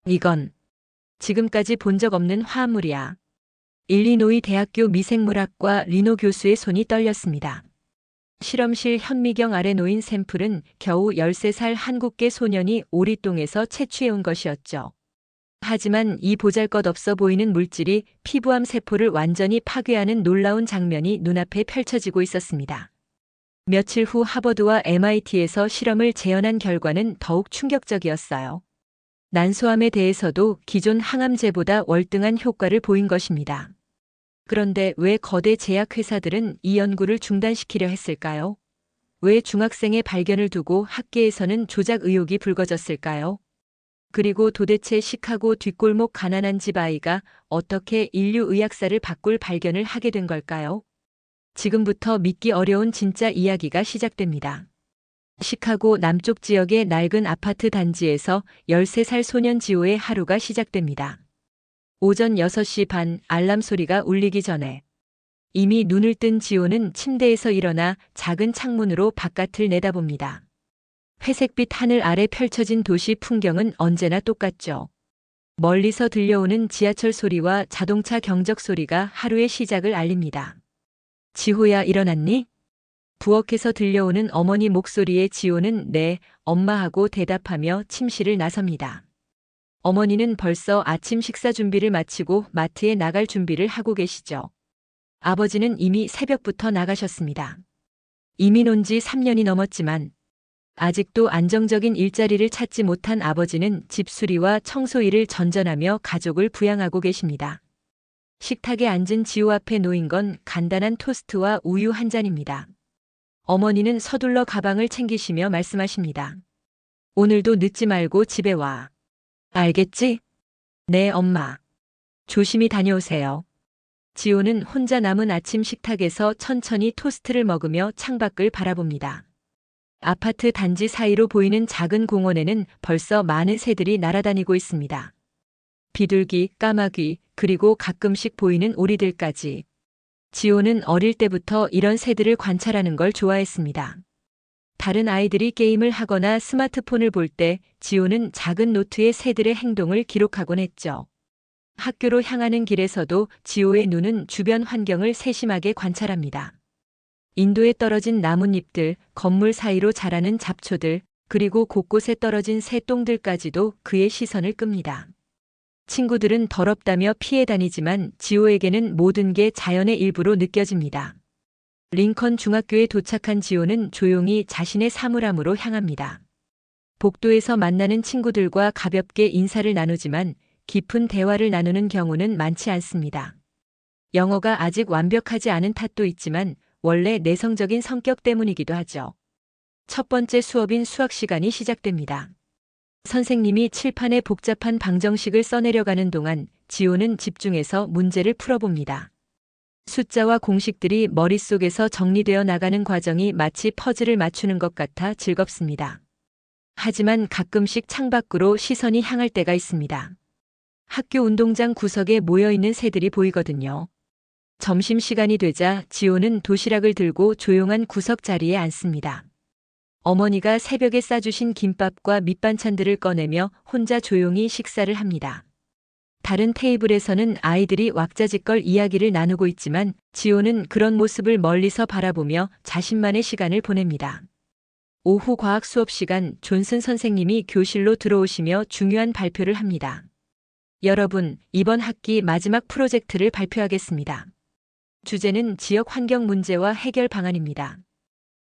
이건 지금까지 본 적 없는 화합물이야. 일리노이 대학교 미생물학과 리노 교수의 손이 떨렸습니다. 실험실 현미경 아래 놓인 샘플은 겨우 13살 한국계 소년이 오리똥에서 채취해온 것이었죠. 하지만 이 보잘것없어 보이는 물질이 피부암 세포를 완전히 파괴하는 놀라운 장면이 눈앞에 펼쳐지고 있었습니다. 며칠 후 하버드와 MIT에서 실험을 재현한 결과는 더욱 충격적이었어요. 난소암에 대해서도 기존 항암제보다 월등한 효과를 보인 것입니다. 그런데 왜 거대 제약회사들은 이 연구를 중단시키려 했을까요? 왜 중학생의 발견을 두고 학계에서는 조작 의혹이 불거졌을까요? 그리고 도대체 시카고 뒷골목 가난한 집 아이가 어떻게 인류 의학사를 바꿀 발견을 하게 된 걸까요? 지금부터 믿기 어려운 진짜 이야기가 시작됩니다. 시카고 남쪽 지역의 낡은 아파트 단지에서 13살 소년 지호의 하루가 시작됩니다. 오전 6시 반 알람 소리가 울리기 전에 이미 눈을 뜬 지호는 침대에서 일어나 작은 창문으로 바깥을 내다봅니다. 회색빛 하늘 아래 펼쳐진 도시 풍경은 언제나 똑같죠. 멀리서 들려오는 지하철 소리와 자동차 경적 소리가 하루의 시작을 알립니다. 지호야, 일어났니? 부엌에서 들려오는 어머니 목소리에 지호는 네, 엄마 하고 대답하며 침실을 나섭니다. 어머니는 벌써 아침 식사 준비를 마치고 마트에 나갈 준비를 하고 계시죠. 아버지는 이미 새벽부터 나가셨습니다. 이민 온 지 3년이 넘었지만 아직도 안정적인 일자리를 찾지 못한 아버지는 집수리와 청소 일을 전전하며 가족을 부양하고 계십니다. 식탁에 앉은 지호 앞에 놓인 건 간단한 토스트와 우유 한 잔입니다. 어머니는 서둘러 가방을 챙기시며 말씀하십니다. 오늘도 늦지 말고 집에 와. 알겠지? 네, 엄마. 조심히 다녀오세요. 지호는 혼자 남은 아침 식탁에서 천천히 토스트를 먹으며 창밖을 바라봅니다. 아파트 단지 사이로 보이는 작은 공원에는 벌써 많은 새들이 날아다니고 있습니다. 비둘기, 까마귀, 그리고 가끔씩 보이는 오리들까지. 지호는 어릴 때부터 이런 새들을 관찰하는 걸 좋아했습니다. 다른 아이들이 게임을 하거나 스마트폰을 볼 때 지호는 작은 노트에 새들의 행동을 기록하곤 했죠. 학교로 향하는 길에서도 지호의 눈은 주변 환경을 세심하게 관찰합니다. 인도에 떨어진 나뭇잎들, 건물 사이로 자라는 잡초들, 그리고 곳곳에 떨어진 새똥들까지도 그의 시선을 끕니다. 친구들은 더럽다며 피해 다니지만 지호에게는 모든 게 자연의 일부로 느껴집니다. 링컨 중학교에 도착한 지호는 조용히 자신의 사물함으로 향합니다. 복도에서 만나는 친구들과 가볍게 인사를 나누지만 깊은 대화를 나누는 경우는 많지 않습니다. 영어가 아직 완벽하지 않은 탓도 있지만 원래 내성적인 성격 때문이기도 하죠. 첫 번째 수업인 수학 시간이 시작됩니다. 선생님이 칠판에 복잡한 방정식을 써내려가는 동안 지호는 집중해서 문제를 풀어봅니다. 숫자와 공식들이 머릿속에서 정리되어 나가는 과정이 마치 퍼즐을 맞추는 것 같아 즐겁습니다. 하지만 가끔씩 창밖으로 시선이 향할 때가 있습니다. 학교 운동장 구석에 모여있는 새들이 보이거든요. 점심시간이 되자 지호는 도시락을 들고 조용한 구석 자리에 앉습니다. 어머니가 새벽에 싸주신 김밥과 밑반찬들을 꺼내며 혼자 조용히 식사를 합니다. 다른 테이블에서는 아이들이 왁자지껄 이야기를 나누고 있지만 지호는 그런 모습을 멀리서 바라보며 자신만의 시간을 보냅니다. 오후 과학 수업 시간 존슨 선생님이 교실로 들어오시며 중요한 발표를 합니다. 여러분, 이번 학기 마지막 프로젝트를 발표하겠습니다. 주제는 지역 환경 문제와 해결 방안입니다.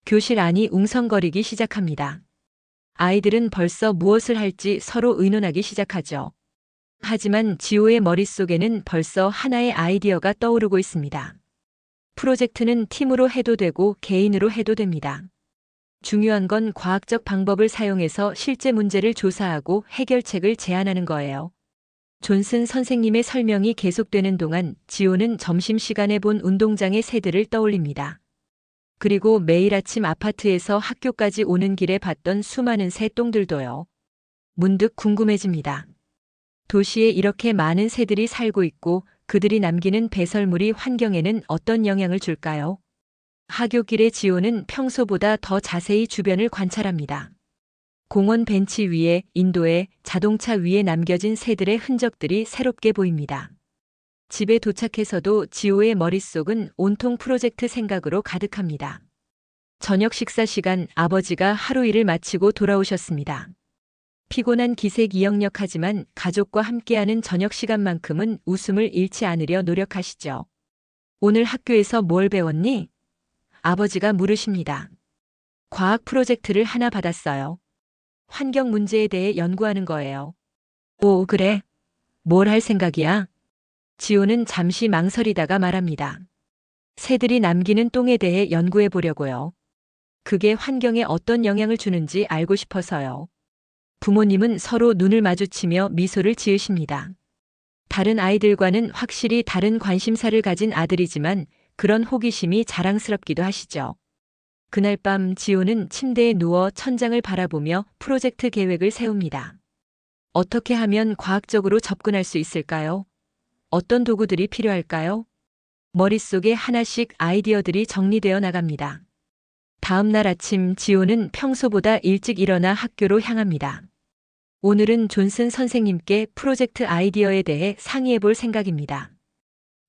교실 안이 웅성거리기 시작합니다. 아이들은 벌써 무엇을 할지 서로 의논하기 시작하죠. 하지만 지호의 머릿속에는 벌써 하나의 아이디어가 떠오르고 있습니다. 프로젝트는 팀으로 해도 되고 개인으로 해도 됩니다. 중요한 건 과학적 방법을 사용해서 실제 문제를 조사하고 해결책을 제안하는 거예요. 존슨 선생님의 설명이 계속되는 동안 지호는 점심시간에 본 운동장의 새들을 떠올립니다. 그리고 매일 아침 아파트에서 학교까지 오는 길에 봤던 수많은 새똥들도요. 문득 궁금해집니다. 도시에 이렇게 많은 새들이 살고 있고 그들이 남기는 배설물이 환경에는 어떤 영향을 줄까요? 하굣길의 지호는 평소보다 더 자세히 주변을 관찰합니다. 공원 벤치 위에 인도의 자동차 위에 남겨진 새들의 흔적들이 새롭게 보입니다. 집에 도착해서도 지호의 머릿속은 온통 프로젝트 생각으로 가득합니다. 저녁 식사 시간 아버지가 하루 일을 마치고 돌아오셨습니다. 피곤한 기색이역력하지만 가족과 함께하는 저녁 시간만큼은 웃음을 잃지 않으려 노력하시죠. 오늘 학교에서 뭘 배웠니? 아버지가 물으십니다. 과학 프로젝트를 하나 받았어요. 환경 문제에 대해 연구하는 거예요. 오, 그래? 뭘 할 생각이야? 지호는 잠시 망설이다가 말합니다. 새들이 남기는 똥에 대해 연구해 보려고요. 그게 환경에 어떤 영향을 주는지 알고 싶어서요. 부모님은 서로 눈을 마주치며 미소를 지으십니다. 다른 아이들과는 확실히 다른 관심사를 가진 아들이지만 그런 호기심이 자랑스럽기도 하시죠. 그날 밤 지호는 침대에 누워 천장을 바라보며 프로젝트 계획을 세웁니다. 어떻게 하면 과학적으로 접근할 수 있을까요? 어떤 도구들이 필요할까요? 머릿속에 하나씩 아이디어들이 정리되어 나갑니다. 다음 날 아침 지호는 평소보다 일찍 일어나 학교로 향합니다. 오늘은 존슨 선생님께 프로젝트 아이디어에 대해 상의해 볼 생각입니다.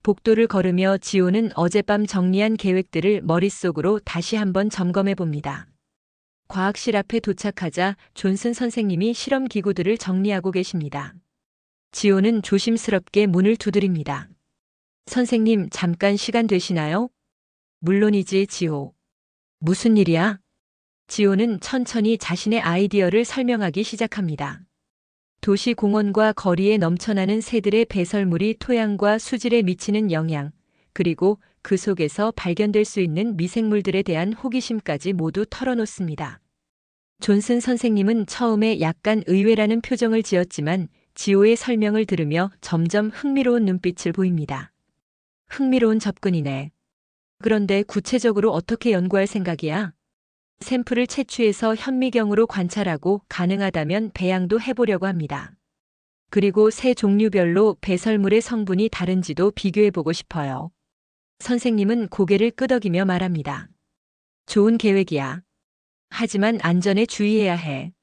복도를 걸으며 지호는 어젯밤 정리한 계획들을 머릿속으로 다시 한번 점검해 봅니다. 과학실 앞에 도착하자 존슨 선생님이 실험 기구들을 정리하고 계십니다. 지호는 조심스럽게 문을 두드립니다. 선생님, 잠깐 시간 되시나요? 물론이지, 지호. 무슨 일이야? 지호는 천천히 자신의 아이디어를 설명하기 시작합니다. 도시 공원과 거리에 넘쳐나는 새들의 배설물이 토양과 수질에 미치는 영향, 그리고 그 속에서 발견될 수 있는 미생물들에 대한 호기심까지 모두 털어놓습니다. 존슨 선생님은 처음에 약간 의외라는 표정을 지었지만 지호의 설명을 들으며 점점 흥미로운 눈빛을 보입니다. 흥미로운 접근이네. 그런데 구체적으로 어떻게 연구할 생각이야? 샘플을 채취해서 현미경으로 관찰하고 가능하다면 배양도 해보려고 합니다. 그리고 새 종류별로 배설물의 성분이 다른지도 비교해보고 싶어요. 선생님은 고개를 끄덕이며 말합니다. 좋은 계획이야. 하지만 안전에 주의해야 해.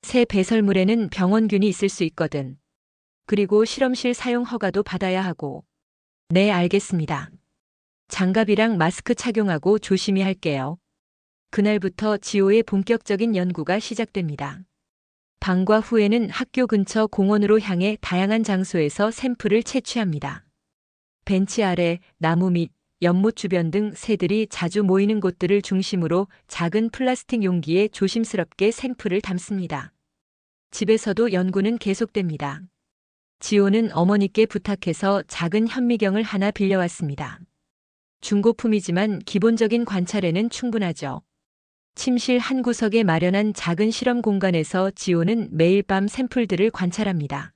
새 배설물에는 병원균이 있을 수 있거든. 그리고 실험실 사용 허가도 받아야 하고. 네, 알겠습니다. 장갑이랑 마스크 착용하고 조심히 할게요. 그날부터 지호의 본격적인 연구가 시작됩니다. 방과 후에는 학교 근처 공원으로 향해 다양한 장소에서 샘플을 채취합니다. 벤치 아래, 나무 밑, 연못 주변 등 새들이 자주 모이는 곳들을 중심으로 작은 플라스틱 용기에 조심스럽게 샘플을 담습니다. 집에서도 연구는 계속됩니다. 지호는 어머니께 부탁해서 작은 현미경을 하나 빌려왔습니다. 중고품이지만 기본적인 관찰에는 충분하죠. 침실 한 구석에 마련한 작은 실험 공간에서 지호는 매일 밤 샘플들을 관찰합니다.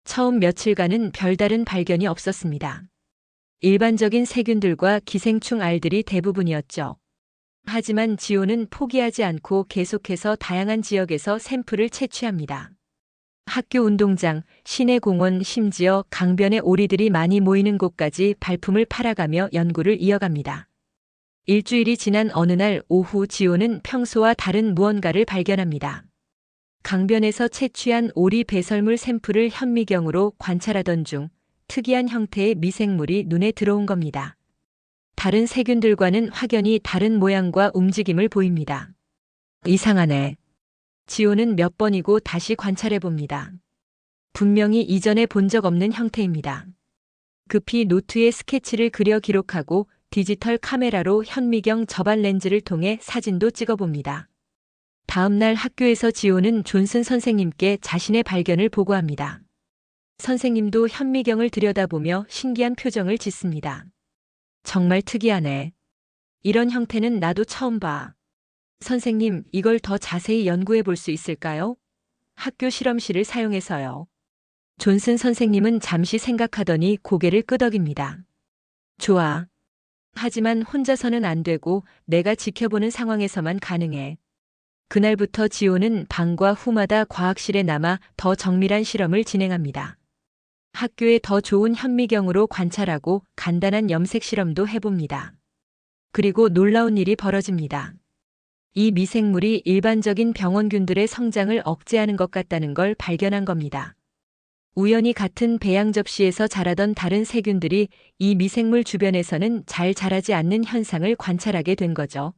처음 며칠간은 별다른 발견이 없었습니다. 일반적인 세균들과 기생충 알들이 대부분이었죠. 하지만 지호는 포기하지 않고 계속해서 다양한 지역에서 샘플을 채취합니다. 학교 운동장, 시내 공원, 심지어 강변에 오리들이 많이 모이는 곳까지 발품을 팔아가며 연구를 이어갑니다. 일주일이 지난 어느 날 오후 지호는 평소와 다른 무언가를 발견합니다. 강변에서 채취한 오리 배설물 샘플을 현미경으로 관찰하던 중 특이한 형태의 미생물이 눈에 들어온 겁니다. 다른 세균들과는 확연히 다른 모양과 움직임을 보입니다. 이상하네. 지호는 몇 번이고 다시 관찰해 봅니다. 분명히 이전에 본 적 없는 형태입니다. 급히 노트에 스케치를 그려 기록하고 디지털 카메라로 현미경 접안 렌즈를 통해 사진도 찍어봅니다. 다음 날 학교에서 지호는 존슨 선생님께 자신의 발견을 보고합니다. 선생님도 현미경을 들여다보며 신기한 표정을 짓습니다. 정말 특이하네. 이런 형태는 나도 처음 봐. 선생님, 이걸 더 자세히 연구해 볼 수 있을까요? 학교 실험실을 사용해서요. 존슨 선생님은 잠시 생각하더니 고개를 끄덕입니다. 좋아. 하지만 혼자서는 안 되고 내가 지켜보는 상황에서만 가능해. 그날부터 지호는 방과 후마다 과학실에 남아 더 정밀한 실험을 진행합니다. 학교에 더 좋은 현미경으로 관찰하고 간단한 염색 실험도 해봅니다. 그리고 놀라운 일이 벌어집니다. 이 미생물이 일반적인 병원균들의 성장을 억제하는 것 같다는 걸 발견한 겁니다. 우연히 같은 배양 접시에서 자라던 다른 세균들이 이 미생물 주변에서는 잘 자라지 않는 현상을 관찰하게 된 거죠.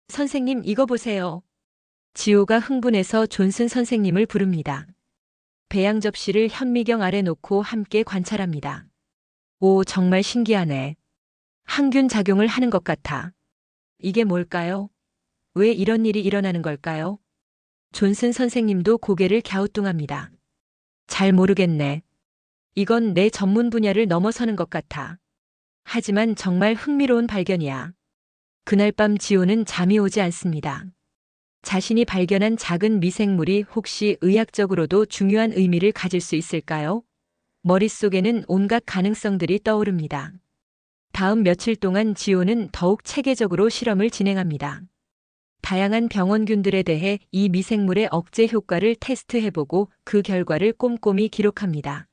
선생님, 이거 보세요. 지호가 흥분해서 존슨 선생님을 부릅니다. 배양 접시를 현미경 아래 놓고 함께 관찰합니다. 오, 정말 신기하네. 항균 작용을 하는 것 같아. 이게 뭘까요? 왜 이런 일이 일어나는 걸까요? 존슨 선생님도 고개를 갸우뚱합니다. 잘 모르겠네. 이건 내 전문 분야를 넘어서는 것 같아. 하지만 정말 흥미로운 발견이야. 그날 밤 지호는 잠이 오지 않습니다. 자신이 발견한 작은 미생물이 혹시 의학적으로도 중요한 의미를 가질 수 있을까요? 머릿속에는 온갖 가능성들이 떠오릅니다. 다음 며칠 동안 지호는 더욱 체계적으로 실험을 진행합니다. 다양한 병원균들에 대해 이 미생물의 억제 효과를 테스트해보고 그 결과를 꼼꼼히 기록합니다.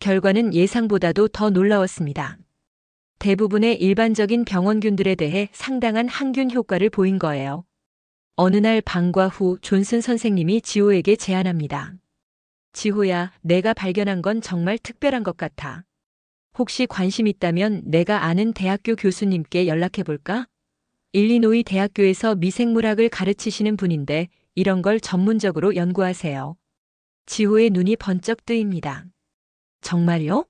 결과는 예상보다도 더 놀라웠습니다. 대부분의 일반적인 병원균들에 대해 상당한 항균 효과를 보인 거예요. 어느 날 방과 후 존슨 선생님이 지호에게 제안합니다. 지호야, 내가 발견한 건 정말 특별한 것 같아. 혹시 관심 있다면 내가 아는 대학교 교수님께 연락해볼까? 일리노이 대학교에서 미생물학을 가르치시는 분인데 이런 걸 전문적으로 연구하세요. 지호의 눈이 번쩍 뜨입니다. 정말요?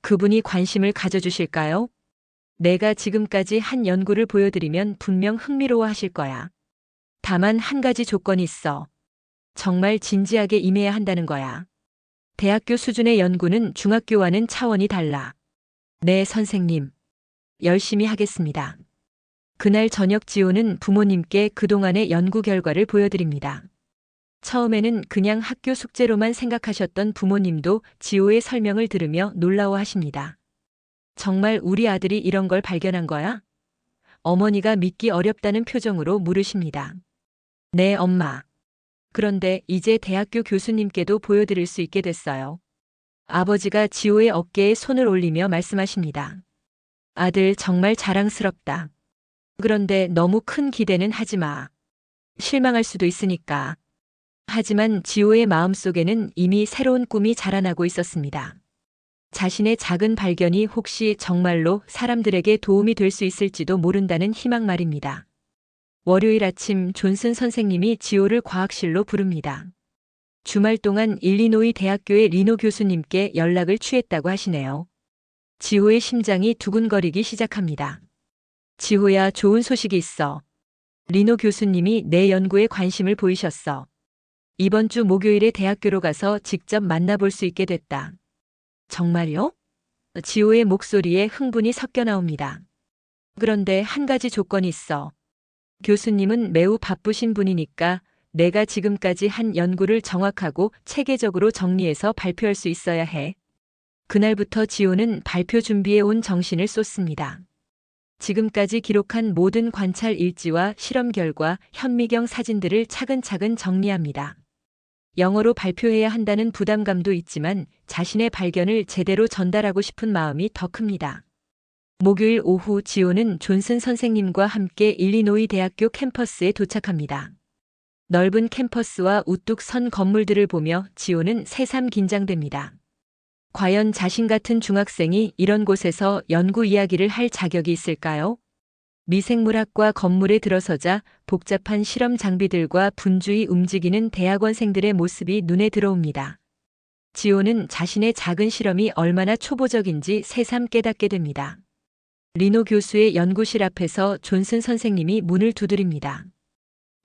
그분이 관심을 가져주실까요? 내가 지금까지 한 연구를 보여드리면 분명 흥미로워하실 거야. 다만 한 가지 조건이 있어. 정말 진지하게 임해야 한다는 거야. 대학교 수준의 연구는 중학교와는 차원이 달라. 네, 선생님. 열심히 하겠습니다. 그날 저녁 지호는 부모님께 그동안의 연구 결과를 보여드립니다. 처음에는 그냥 학교 숙제로만 생각하셨던 부모님도 지호의 설명을 들으며 놀라워하십니다. 정말 우리 아들이 이런 걸 발견한 거야? 어머니가 믿기 어렵다는 표정으로 물으십니다. 네, 엄마. 그런데 이제 대학교 교수님께도 보여드릴 수 있게 됐어요. 아버지가 지호의 어깨에 손을 올리며 말씀하십니다. 아들, 정말 자랑스럽다. 그런데 너무 큰 기대는 하지 마. 실망할 수도 있으니까. 하지만 지호의 마음속에는 이미 새로운 꿈이 자라나고 있었습니다. 자신의 작은 발견이 혹시 정말로 사람들에게 도움이 될 수 있을지도 모른다는 희망 말입니다. 월요일 아침 존슨 선생님이 지호를 과학실로 부릅니다. 주말 동안 일리노이 대학교의 리노 교수님께 연락을 취했다고 하시네요. 지호의 심장이 두근거리기 시작합니다. 지호야, 좋은 소식이 있어. 리노 교수님이 내 연구에 관심을 보이셨어. 이번 주 목요일에 대학교로 가서 직접 만나볼 수 있게 됐다. 정말요? 지호의 목소리에 흥분이 섞여 나옵니다. 그런데 한 가지 조건이 있어. 교수님은 매우 바쁘신 분이니까 내가 지금까지 한 연구를 정확하고 체계적으로 정리해서 발표할 수 있어야 해. 그날부터 지호는 발표 준비에 온 정신을 쏟습니다. 지금까지 기록한 모든 관찰 일지와 실험 결과, 현미경 사진들을 차근차근 정리합니다. 영어로 발표해야 한다는 부담감도 있지만 자신의 발견을 제대로 전달하고 싶은 마음이 더 큽니다. 목요일 오후 지호는 존슨 선생님과 함께 일리노이 대학교 캠퍼스에 도착합니다. 넓은 캠퍼스와 우뚝 선 건물들을 보며 지호는 새삼 긴장됩니다. 과연 자신 같은 중학생이 이런 곳에서 연구 이야기를 할 자격이 있을까요? 미생물학과 건물에 들어서자 복잡한 실험 장비들과 분주히 움직이는 대학원생들의 모습이 눈에 들어옵니다. 지호는 자신의 작은 실험이 얼마나 초보적인지 새삼 깨닫게 됩니다. 리노 교수의 연구실 앞에서 존슨 선생님이 문을 두드립니다.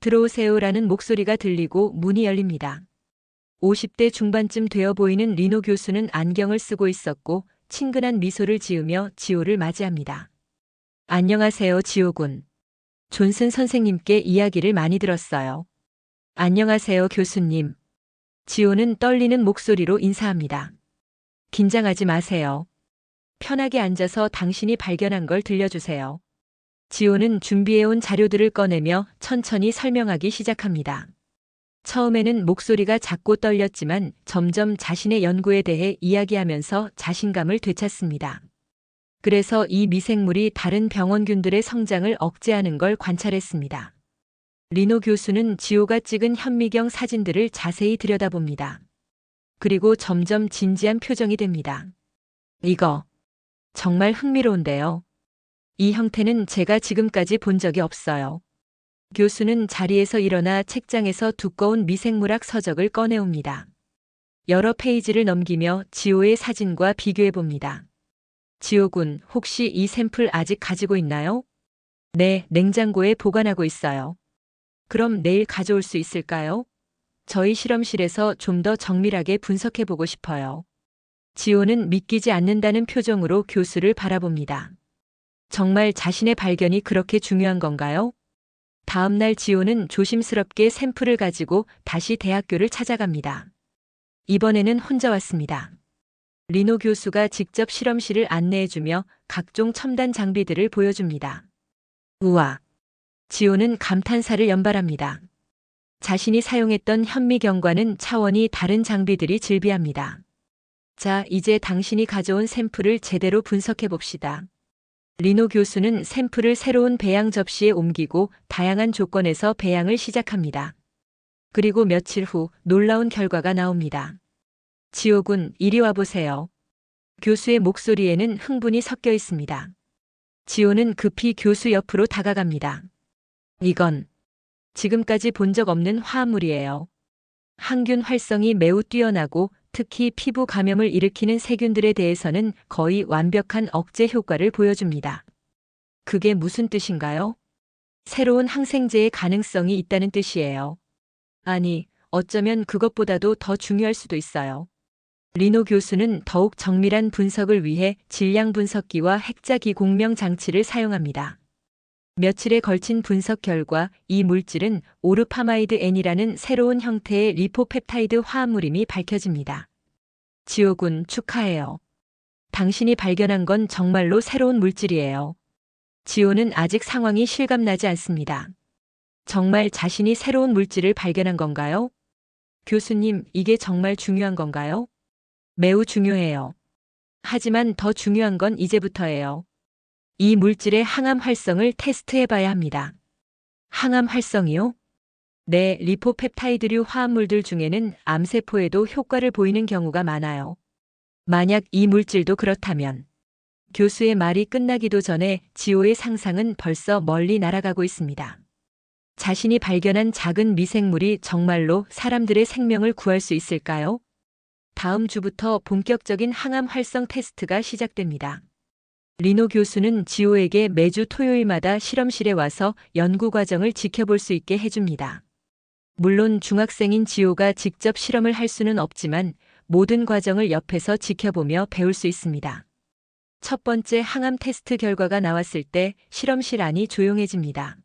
들어오세요라는 목소리가 들리고 문이 열립니다. 50대 중반쯤 되어 보이는 리노 교수는 안경을 쓰고 있었고 친근한 미소를 지으며 지호를 맞이합니다. 안녕하세요, 지호군. 존슨 선생님께 이야기를 많이 들었어요. 안녕하세요, 교수님. 지호는 떨리는 목소리로 인사합니다. 긴장하지 마세요. 편하게 앉아서 당신이 발견한 걸 들려주세요. 지호는 준비해온 자료들을 꺼내며 천천히 설명하기 시작합니다. 처음에는 목소리가 작고 떨렸지만 점점 자신의 연구에 대해 이야기하면서 자신감을 되찾습니다. 그래서 이 미생물이 다른 병원균들의 성장을 억제하는 걸 관찰했습니다. 리노 교수는 지호가 찍은 현미경 사진들을 자세히 들여다봅니다. 그리고 점점 진지한 표정이 됩니다. 이거 정말 흥미로운데요. 이 형태는 제가 지금까지 본 적이 없어요. 교수는 자리에서 일어나 책장에서 두꺼운 미생물학 서적을 꺼내옵니다. 여러 페이지를 넘기며 지호의 사진과 비교해 봅니다. 지호 군, 혹시 이 샘플 아직 가지고 있나요? 네, 냉장고에 보관하고 있어요. 그럼 내일 가져올 수 있을까요? 저희 실험실에서 좀 더 정밀하게 분석해 보고 싶어요. 지호는 믿기지 않는다는 표정으로 교수를 바라봅니다. 정말 자신의 발견이 그렇게 중요한 건가요? 다음 날 지호는 조심스럽게 샘플을 가지고 다시 대학교를 찾아갑니다. 이번에는 혼자 왔습니다. 리노 교수가 직접 실험실을 안내해주며 각종 첨단 장비들을 보여줍니다. 우와! 지호는 감탄사를 연발합니다. 자신이 사용했던 현미경과는 차원이 다른 장비들이 즐비합니다. 자, 이제 당신이 가져온 샘플을 제대로 분석해 봅시다. 리노 교수는 샘플을 새로운 배양 접시에 옮기고 다양한 조건에서 배양을 시작합니다. 그리고 며칠 후 놀라운 결과가 나옵니다. 지호 군, 이리 와보세요. 교수의 목소리에는 흥분이 섞여 있습니다. 지호는 급히 교수 옆으로 다가갑니다. 이건 지금까지 본 적 없는 화합물이에요. 항균 활성이 매우 뛰어나고 특히 피부 감염을 일으키는 세균들에 대해서는 거의 완벽한 억제 효과를 보여줍니다. 그게 무슨 뜻인가요? 새로운 항생제의 가능성이 있다는 뜻이에요. 아니, 어쩌면 그것보다도 더 중요할 수도 있어요. 리노 교수는 더욱 정밀한 분석을 위해 질량 분석기와 핵자기 공명 장치를 사용합니다. 며칠에 걸친 분석 결과 이 물질은 오르파마이드 N이라는 새로운 형태의 리포펩타이드 화합물임이 밝혀집니다. 지호 군, 축하해요. 당신이 발견한 건 정말로 새로운 물질이에요. 지호는 아직 상황이 실감나지 않습니다. 정말 자신이 새로운 물질을 발견한 건가요? 교수님, 이게 정말 중요한 건가요? 매우 중요해요. 하지만 더 중요한 건 이제부터예요. 이 물질의 항암 활성을 테스트해봐야 합니다. 항암 활성이요? 네, 리포펩타이드류 화합물들 중에는 암세포에도 효과를 보이는 경우가 많아요. 만약 이 물질도 그렇다면 교수의 말이 끝나기도 전에 지호의 상상은 벌써 멀리 날아가고 있습니다. 자신이 발견한 작은 미생물이 정말로 사람들의 생명을 구할 수 있을까요? 다음 주부터 본격적인 항암 활성 테스트가 시작됩니다. 리노 교수는 지호에게 매주 토요일마다 실험실에 와서 연구 과정을 지켜볼 수 있게 해줍니다. 물론 중학생인 지호가 직접 실험을 할 수는 없지만 모든 과정을 옆에서 지켜보며 배울 수 있습니다. 첫 번째 항암 테스트 결과가 나왔을 때 실험실 안이 조용해집니다.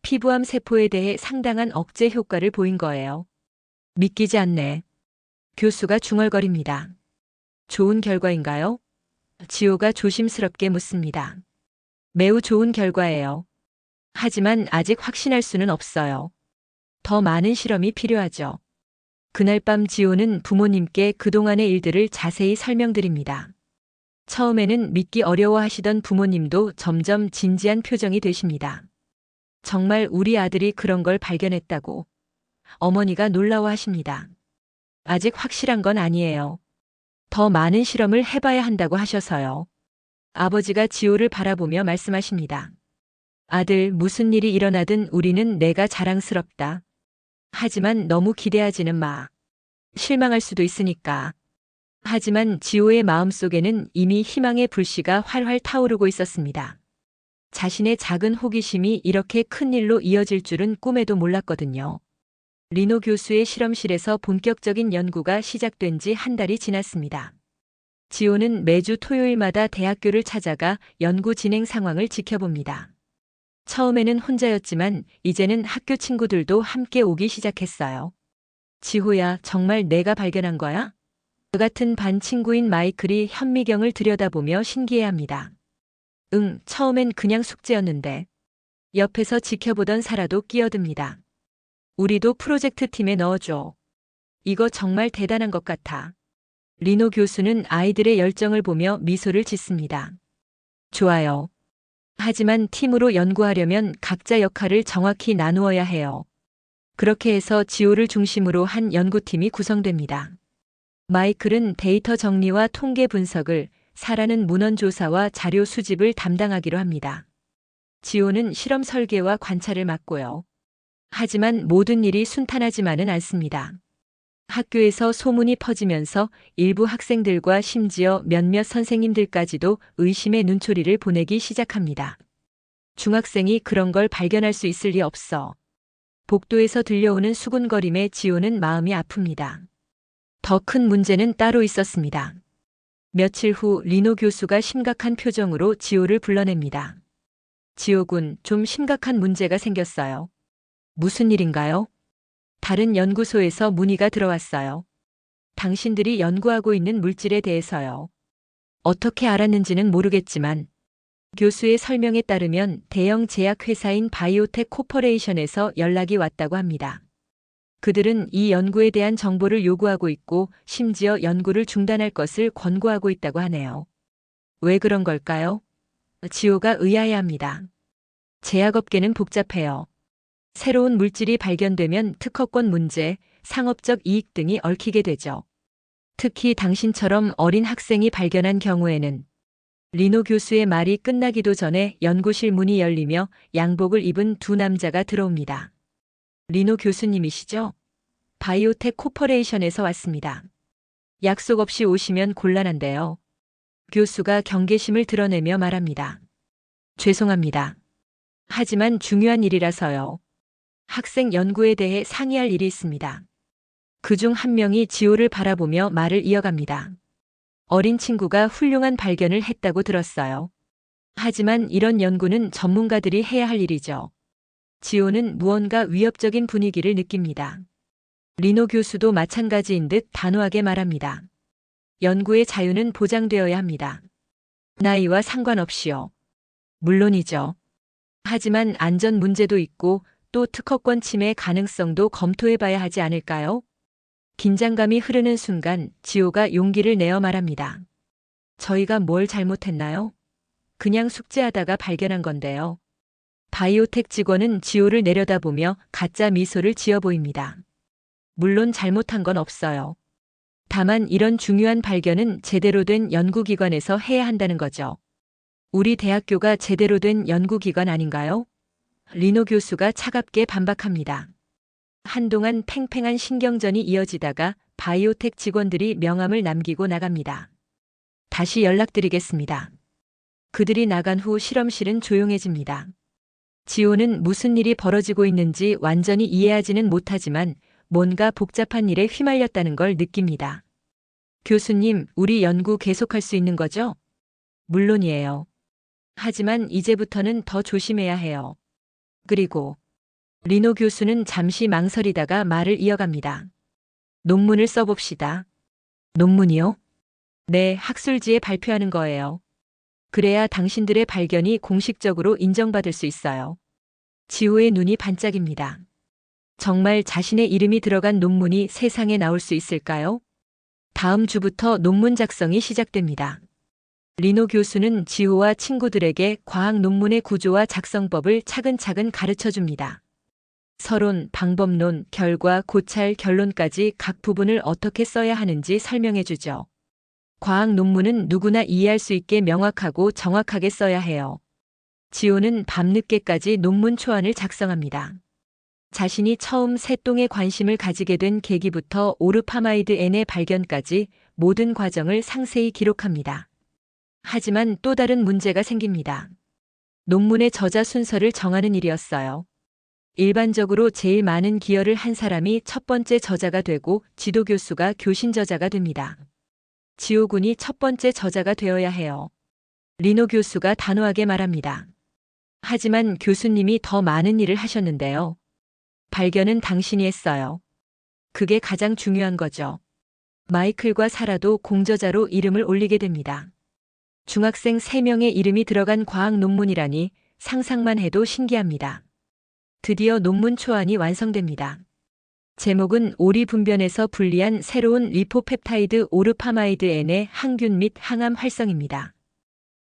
피부암 세포에 대해 상당한 억제 효과를 보인 거예요. 믿기지 않네. 교수가 중얼거립니다. 좋은 결과인가요? 지호가 조심스럽게 묻습니다. 매우 좋은 결과예요. 하지만 아직 확신할 수는 없어요. 더 많은 실험이 필요하죠. 그날 밤 지호는 부모님께 그동안의 일들을 자세히 설명드립니다. 처음에는 믿기 어려워하시던 부모님도 점점 진지한 표정이 되십니다. 정말 우리 아들이 그런 걸 발견했다고. 어머니가 놀라워하십니다. 아직 확실한 건 아니에요. 더 많은 실험을 해봐야 한다고 하셔서요. 아버지가 지호를 바라보며 말씀하십니다. 아들, 무슨 일이 일어나든 우리는 내가 자랑스럽다. 하지만 너무 기대하지는 마. 실망할 수도 있으니까. 하지만 지호의 마음속에는 이미 희망의 불씨가 활활 타오르고 있었습니다. 자신의 작은 호기심이 이렇게 큰 일로 이어질 줄은 꿈에도 몰랐거든요. 리노 교수의 실험실에서 본격적인 연구가 시작된 지 한 달이 지났습니다. 지호는 매주 토요일마다 대학교를 찾아가 연구 진행 상황을 지켜봅니다. 처음에는 혼자였지만 이제는 학교 친구들도 함께 오기 시작했어요. 지호야, 정말 내가 발견한 거야? 그 같은 반 친구인 마이클이 현미경을 들여다보며 신기해합니다. 응, 처음엔 그냥 숙제였는데. 옆에서 지켜보던 사라도 끼어듭니다. 우리도 프로젝트 팀에 넣어줘. 이거 정말 대단한 것 같아. 리노 교수는 아이들의 열정을 보며 미소를 짓습니다. 좋아요. 하지만 팀으로 연구하려면 각자 역할을 정확히 나누어야 해요. 그렇게 해서 지오를 중심으로 한 연구팀이 구성됩니다. 마이클은 데이터 정리와 통계 분석을, 사라는 문헌 조사와 자료 수집을 담당하기로 합니다. 지오는 실험 설계와 관찰을 맡고요. 하지만 모든 일이 순탄하지만은 않습니다. 학교에서 소문이 퍼지면서 일부 학생들과 심지어 몇몇 선생님들까지도 의심의 눈초리를 보내기 시작합니다. 중학생이 그런 걸 발견할 수 있을 리 없어. 복도에서 들려오는 수군거림에 지오는 마음이 아픕니다. 더 큰 문제는 따로 있었습니다. 며칠 후 리노 교수가 심각한 표정으로 지오를 불러냅니다. 지오 군, 좀 심각한 문제가 생겼어요. 무슨 일인가요? 다른 연구소에서 문의가 들어왔어요. 당신들이 연구하고 있는 물질에 대해서요. 어떻게 알았는지는 모르겠지만 교수의 설명에 따르면 대형 제약회사인 바이오텍 코퍼레이션에서 연락이 왔다고 합니다. 그들은 이 연구에 대한 정보를 요구하고 있고 심지어 연구를 중단할 것을 권고하고 있다고 하네요. 왜 그런 걸까요? 지오가 의아해합니다. 제약업계는 복잡해요. 새로운 물질이 발견되면 특허권 문제, 상업적 이익 등이 얽히게 되죠. 특히 당신처럼 어린 학생이 발견한 경우에는 리노 교수의 말이 끝나기도 전에 연구실 문이 열리며 양복을 입은 두 남자가 들어옵니다. 리노 교수님이시죠? 바이오텍 코퍼레이션에서 왔습니다. 약속 없이 오시면 곤란한데요. 교수가 경계심을 드러내며 말합니다. 죄송합니다. 하지만 중요한 일이라서요. 학생 연구에 대해 상의할 일이 있습니다. 그중 한 명이 지오를 바라보며 말을 이어갑니다. 어린 친구가 훌륭한 발견을 했다고 들었어요. 하지만 이런 연구는 전문가들이 해야 할 일이죠. 지오는 무언가 위협적인 분위기를 느낍니다. 리노 교수도 마찬가지인 듯 단호하게 말합니다. 연구의 자유는 보장되어야 합니다. 나이와 상관없이요. 물론이죠. 하지만 안전 문제도 있고 또 특허권 침해 가능성도 검토해봐야 하지 않을까요? 긴장감이 흐르는 순간 지오가 용기를 내어 말합니다. 저희가 뭘 잘못했나요? 그냥 숙제하다가 발견한 건데요. 바이오텍 직원은 지오를 내려다보며 가짜 미소를 지어 보입니다. 물론 잘못한 건 없어요. 다만 이런 중요한 발견은 제대로 된 연구기관에서 해야 한다는 거죠. 우리 대학교가 제대로 된 연구기관 아닌가요? 리노 교수가 차갑게 반박합니다. 한동안 팽팽한 신경전이 이어지다가 바이오텍 직원들이 명함을 남기고 나갑니다. 다시 연락드리겠습니다. 그들이 나간 후 실험실은 조용해집니다. 지오는 무슨 일이 벌어지고 있는지 완전히 이해하지는 못하지만 뭔가 복잡한 일에 휘말렸다는 걸 느낍니다. 교수님, 우리 연구 계속할 수 있는 거죠? 물론이에요. 하지만 이제부터는 더 조심해야 해요. 그리고 리노 교수는 잠시 망설이다가 말을 이어갑니다. 논문을 써봅시다. 논문이요? 네, 학술지에 발표하는 거예요. 그래야 당신들의 발견이 공식적으로 인정받을 수 있어요. 지호의 눈이 반짝입니다. 정말 자신의 이름이 들어간 논문이 세상에 나올 수 있을까요? 다음 주부터 논문 작성이 시작됩니다. 리노 교수는 지호와 친구들에게 과학 논문의 구조와 작성법을 차근차근 가르쳐 줍니다. 서론, 방법론, 결과, 고찰, 결론까지 각 부분을 어떻게 써야 하는지 설명해 주죠. 과학 논문은 누구나 이해할 수 있게 명확하고 정확하게 써야 해요. 지호는 밤늦게까지 논문 초안을 작성합니다. 자신이 처음 새똥에 관심을 가지게 된 계기부터 오르파마이드 N의 발견까지 모든 과정을 상세히 기록합니다. 하지만 또 다른 문제가 생깁니다. 논문의 저자 순서를 정하는 일이었어요. 일반적으로 제일 많은 기여를 한 사람이 첫 번째 저자가 되고 지도 교수가 교신 저자가 됩니다. 지호 군이 첫 번째 저자가 되어야 해요. 리노 교수가 단호하게 말합니다. 하지만 교수님이 더 많은 일을 하셨는데요. 발견은 당신이 했어요. 그게 가장 중요한 거죠. 마이클과 사라도 공저자로 이름을 올리게 됩니다. 중학생 3명의 이름이 들어간 과학 논문이라니 상상만 해도 신기합니다. 드디어 논문 초안이 완성됩니다. 제목은 오리 분변에서 분리한 새로운 리포펩타이드 오르파마이드 N의 항균 및 항암 활성입니다.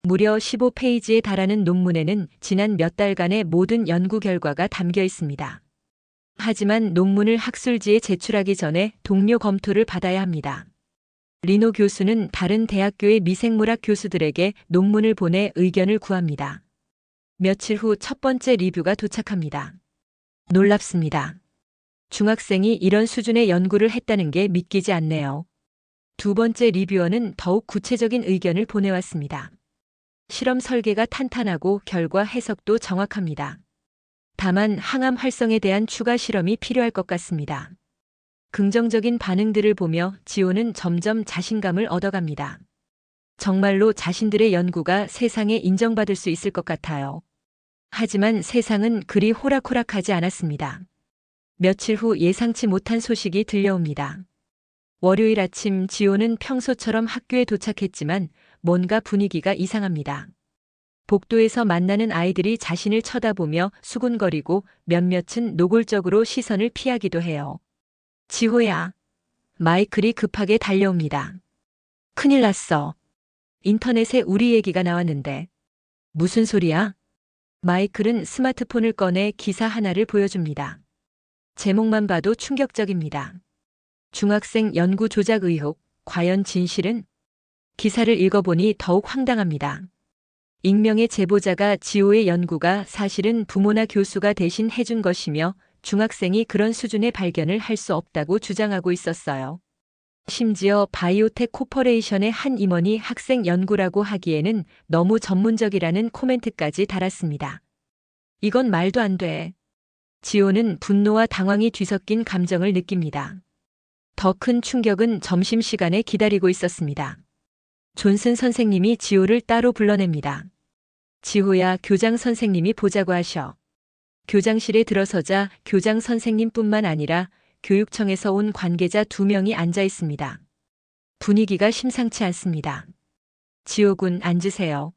무려 15페이지에 달하는 논문에는 지난 몇 달간의 모든 연구 결과가 담겨 있습니다. 하지만 논문을 학술지에 제출하기 전에 동료 검토를 받아야 합니다. 리노 교수는 다른 대학교의 미생물학 교수들에게 논문을 보내 의견을 구합니다. 며칠 후 첫 번째 리뷰가 도착합니다. 놀랍습니다. 중학생이 이런 수준의 연구를 했다는 게 믿기지 않네요. 두 번째 리뷰어는 더욱 구체적인 의견을 보내왔습니다. 실험 설계가 탄탄하고 결과 해석도 정확합니다. 다만 항암 활성에 대한 추가 실험이 필요할 것 같습니다. 긍정적인 반응들을 보며 지호는 점점 자신감을 얻어갑니다. 정말로 자신들의 연구가 세상에 인정받을 수 있을 것 같아요. 하지만 세상은 그리 호락호락하지 않았습니다. 며칠 후 예상치 못한 소식이 들려옵니다. 월요일 아침 지호는 평소처럼 학교에 도착했지만 뭔가 분위기가 이상합니다. 복도에서 만나는 아이들이 자신을 쳐다보며 수군거리고 몇몇은 노골적으로 시선을 피하기도 해요. 지호야. 마이클이 급하게 달려옵니다. 큰일 났어. 인터넷에 우리 얘기가 나왔는데. 무슨 소리야? 마이클은 스마트폰을 꺼내 기사 하나를 보여줍니다. 제목만 봐도 충격적입니다. 중학생 연구 조작 의혹, 과연 진실은? 기사를 읽어보니 더욱 황당합니다. 익명의 제보자가 지호의 연구가 사실은 부모나 교수가 대신 해준 것이며 중학생이 그런 수준의 발견을 할 수 없다고 주장하고 있었어요. 심지어 바이오텍 코퍼레이션의 한 임원이 학생 연구라고 하기에는 너무 전문적이라는 코멘트까지 달았습니다. 이건 말도 안 돼. 지호는 분노와 당황이 뒤섞인 감정을 느낍니다. 더 큰 충격은 점심시간에 기다리고 있었습니다. 존슨 선생님이 지호를 따로 불러냅니다. 지호야, 교장 선생님이 보자고 하셔. 교장실에 들어서자 교장 선생님뿐만 아니라 교육청에서 온 관계자 2명이 앉아 있습니다. 분위기가 심상치 않습니다. 지호 군, 앉으세요.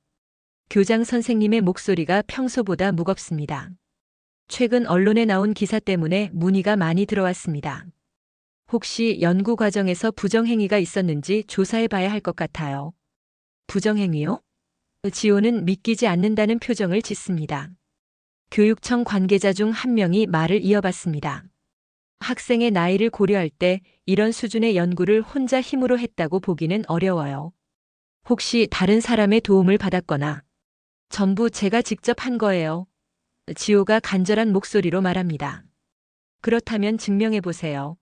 교장 선생님의 목소리가 평소보다 무겁습니다. 최근 언론에 나온 기사 때문에 문의가 많이 들어왔습니다. 혹시 연구 과정에서 부정행위가 있었는지 조사해 봐야 할 것 같아요. 부정행위요? 지호는 믿기지 않는다는 표정을 짓습니다. 교육청 관계자 중 한 명이 말을 이어봤습니다. 학생의 나이를 고려할 때 이런 수준의 연구를 혼자 힘으로 했다고 보기는 어려워요. 혹시 다른 사람의 도움을 받았거나 전부 제가 직접 한 거예요. 지호가 간절한 목소리로 말합니다. 그렇다면 증명해 보세요.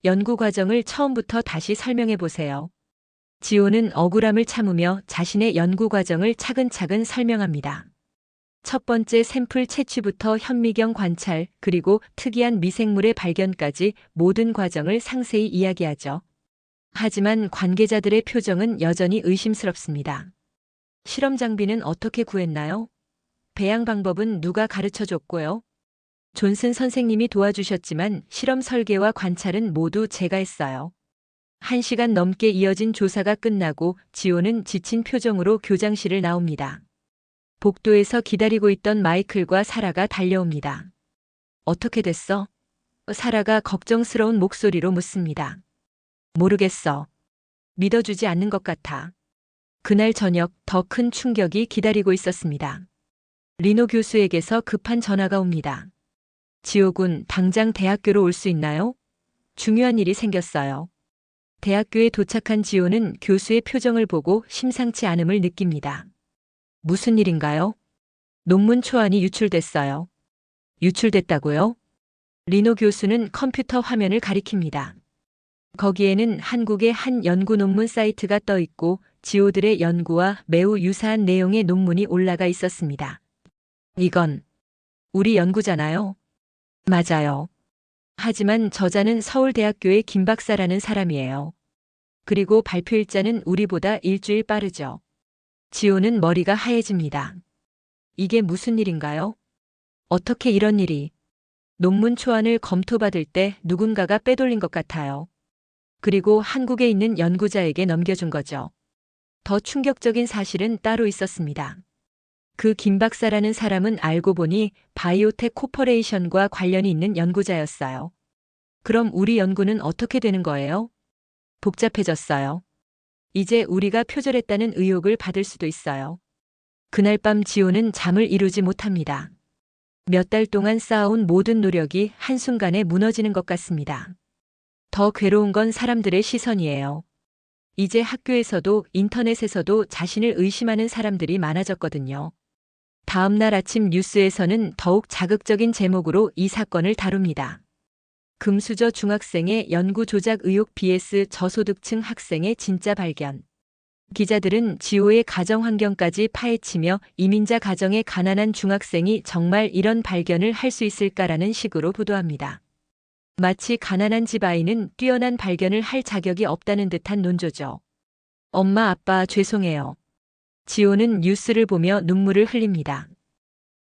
연구 과정을 처음부터 다시 설명해 보세요. 지호는 억울함을 참으며 자신의 연구 과정을 차근차근 설명합니다. 첫 번째 샘플 채취부터 현미경 관찰, 그리고 특이한 미생물의 발견까지 모든 과정을 상세히 이야기하죠. 하지만 관계자들의 표정은 여전히 의심스럽습니다. 실험 장비는 어떻게 구했나요? 배양 방법은 누가 가르쳐 줬고요? 존슨 선생님이 도와주셨지만 실험 설계와 관찰은 모두 제가 했어요. 1시간 넘게 이어진 조사가 끝나고 지호는 지친 표정으로 교장실을 나옵니다. 복도에서 기다리고 있던 마이클과 사라가 달려옵니다. 어떻게 됐어? 사라가 걱정스러운 목소리로 묻습니다. 모르겠어. 믿어주지 않는 것 같아. 그날 저녁 더 큰 충격이 기다리고 있었습니다. 리노 교수에게서 급한 전화가 옵니다. 지호 군, 당장 대학교로 올 수 있나요? 중요한 일이 생겼어요. 대학교에 도착한 지호는 교수의 표정을 보고 심상치 않음을 느낍니다. 무슨 일인가요? 논문 초안이 유출됐어요. 유출됐다고요? 리노 교수는 컴퓨터 화면을 가리킵니다. 거기에는 한국의 한 연구 논문 사이트가 떠 있고 지호들의 연구와 매우 유사한 내용의 논문이 올라가 있었습니다. 이건 우리 연구잖아요. 맞아요. 하지만 저자는 서울대학교의 김 박사라는 사람이에요. 그리고 발표 일자는 우리보다 일주일 빠르죠. 지호는 머리가 하얘집니다. 이게 무슨 일인가요? 어떻게 이런 일이? 논문 초안을 검토받을 때 누군가가 빼돌린 것 같아요. 그리고 한국에 있는 연구자에게 넘겨준 거죠. 더 충격적인 사실은 따로 있었습니다. 그 김 박사라는 사람은 알고 보니 바이오텍 코퍼레이션과 관련이 있는 연구자였어요. 그럼 우리 연구는 어떻게 되는 거예요? 복잡해졌어요. 이제 우리가 표절했다는 의혹을 받을 수도 있어요. 그날 밤 지호는 잠을 이루지 못합니다. 몇 달 동안 쌓아온 모든 노력이 한순간에 무너지는 것 같습니다. 더 괴로운 건 사람들의 시선이에요. 이제 학교에서도 인터넷에서도 자신을 의심하는 사람들이 많아졌거든요. 다음 날 아침 뉴스에서는 더욱 자극적인 제목으로 이 사건을 다룹니다. 금수저 중학생의 연구 조작 의혹 vs 저소득층 학생의 진짜 발견. 기자들은 지호의 가정 환경까지 파헤치며 이민자 가정의 가난한 중학생이 정말 이런 발견을 할 수 있을까라는 식으로 보도합니다. 마치 가난한 집 아이는 뛰어난 발견을 할 자격이 없다는 듯한 논조죠. 엄마, 아빠, 죄송해요. 지호는 뉴스를 보며 눈물을 흘립니다.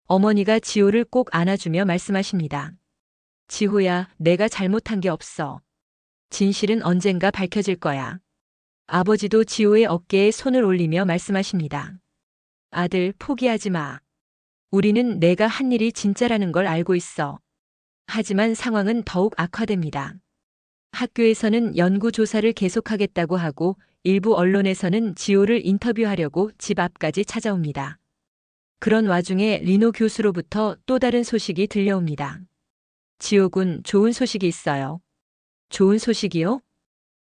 어머니가 지호를 꼭 안아주며 말씀하십니다. 지호야, 내가 잘못한 게 없어. 진실은 언젠가 밝혀질 거야. 아버지도 지호의 어깨에 손을 올리며 말씀하십니다. 아들, 포기하지 마. 우리는 내가 한 일이 진짜라는 걸 알고 있어. 하지만 상황은 더욱 악화됩니다. 학교에서는 연구 조사를 계속하겠다고 하고 일부 언론에서는 지호를 인터뷰하려고 집 앞까지 찾아옵니다. 그런 와중에 리노 교수로부터 또 다른 소식이 들려옵니다. 지호 군, 좋은 소식이 있어요. 좋은 소식이요?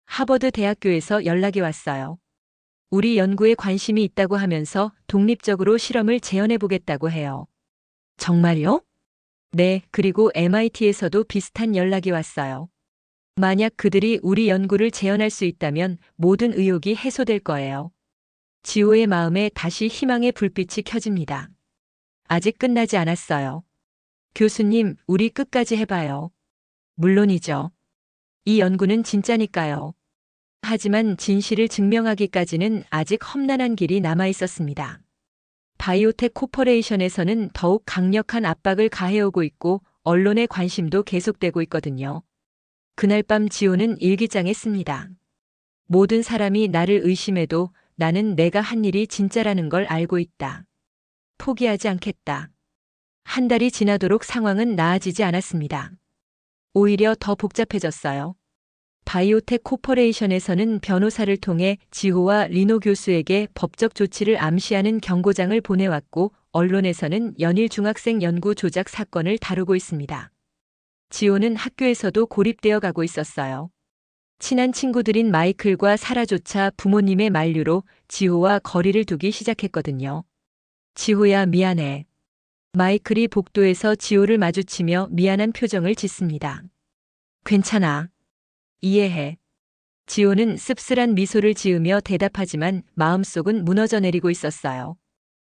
하버드 대학교에서 연락이 왔어요. 우리 연구에 관심이 있다고 하면서 독립적으로 실험을 재현해 보겠다고 해요. 정말요? 네, 그리고 MIT에서도 비슷한 연락이 왔어요. 만약 그들이 우리 연구를 재현할 수 있다면 모든 의혹이 해소될 거예요. 지호의 마음에 다시 희망의 불빛이 켜집니다. 아직 끝나지 않았어요. 교수님, 우리 끝까지 해봐요. 물론이죠. 이 연구는 진짜니까요. 하지만 진실을 증명하기까지는 아직 험난한 길이 남아 있었습니다. 바이오텍 코퍼레이션에서는 더욱 강력한 압박을 가해오고 있고 언론의 관심도 계속되고 있거든요. 그날 밤 지호는 일기장에 씁니다. 모든 사람이 나를 의심해도 나는 내가 한 일이 진짜라는 걸 알고 있다. 포기하지 않겠다. 한 달이 지나도록 상황은 나아지지 않았습니다. 오히려 더 복잡해졌어요. 바이오텍 코퍼레이션에서는 변호사를 통해 지호와 리노 교수에게 법적 조치를 암시하는 경고장을 보내왔고 언론에서는 연일 중학생 연구 조작 사건을 다루고 있습니다. 지호는 학교에서도 고립되어 가고 있었어요. 친한 친구들인 마이클과 사라조차 부모님의 만류로 지호와 거리를 두기 시작했거든요. 지호야, 미안해. 마이클이 복도에서 지호를 마주치며 미안한 표정을 짓습니다. 괜찮아. 이해해. 지호는 씁쓸한 미소를 지으며 대답하지만 마음속은 무너져 내리고 있었어요.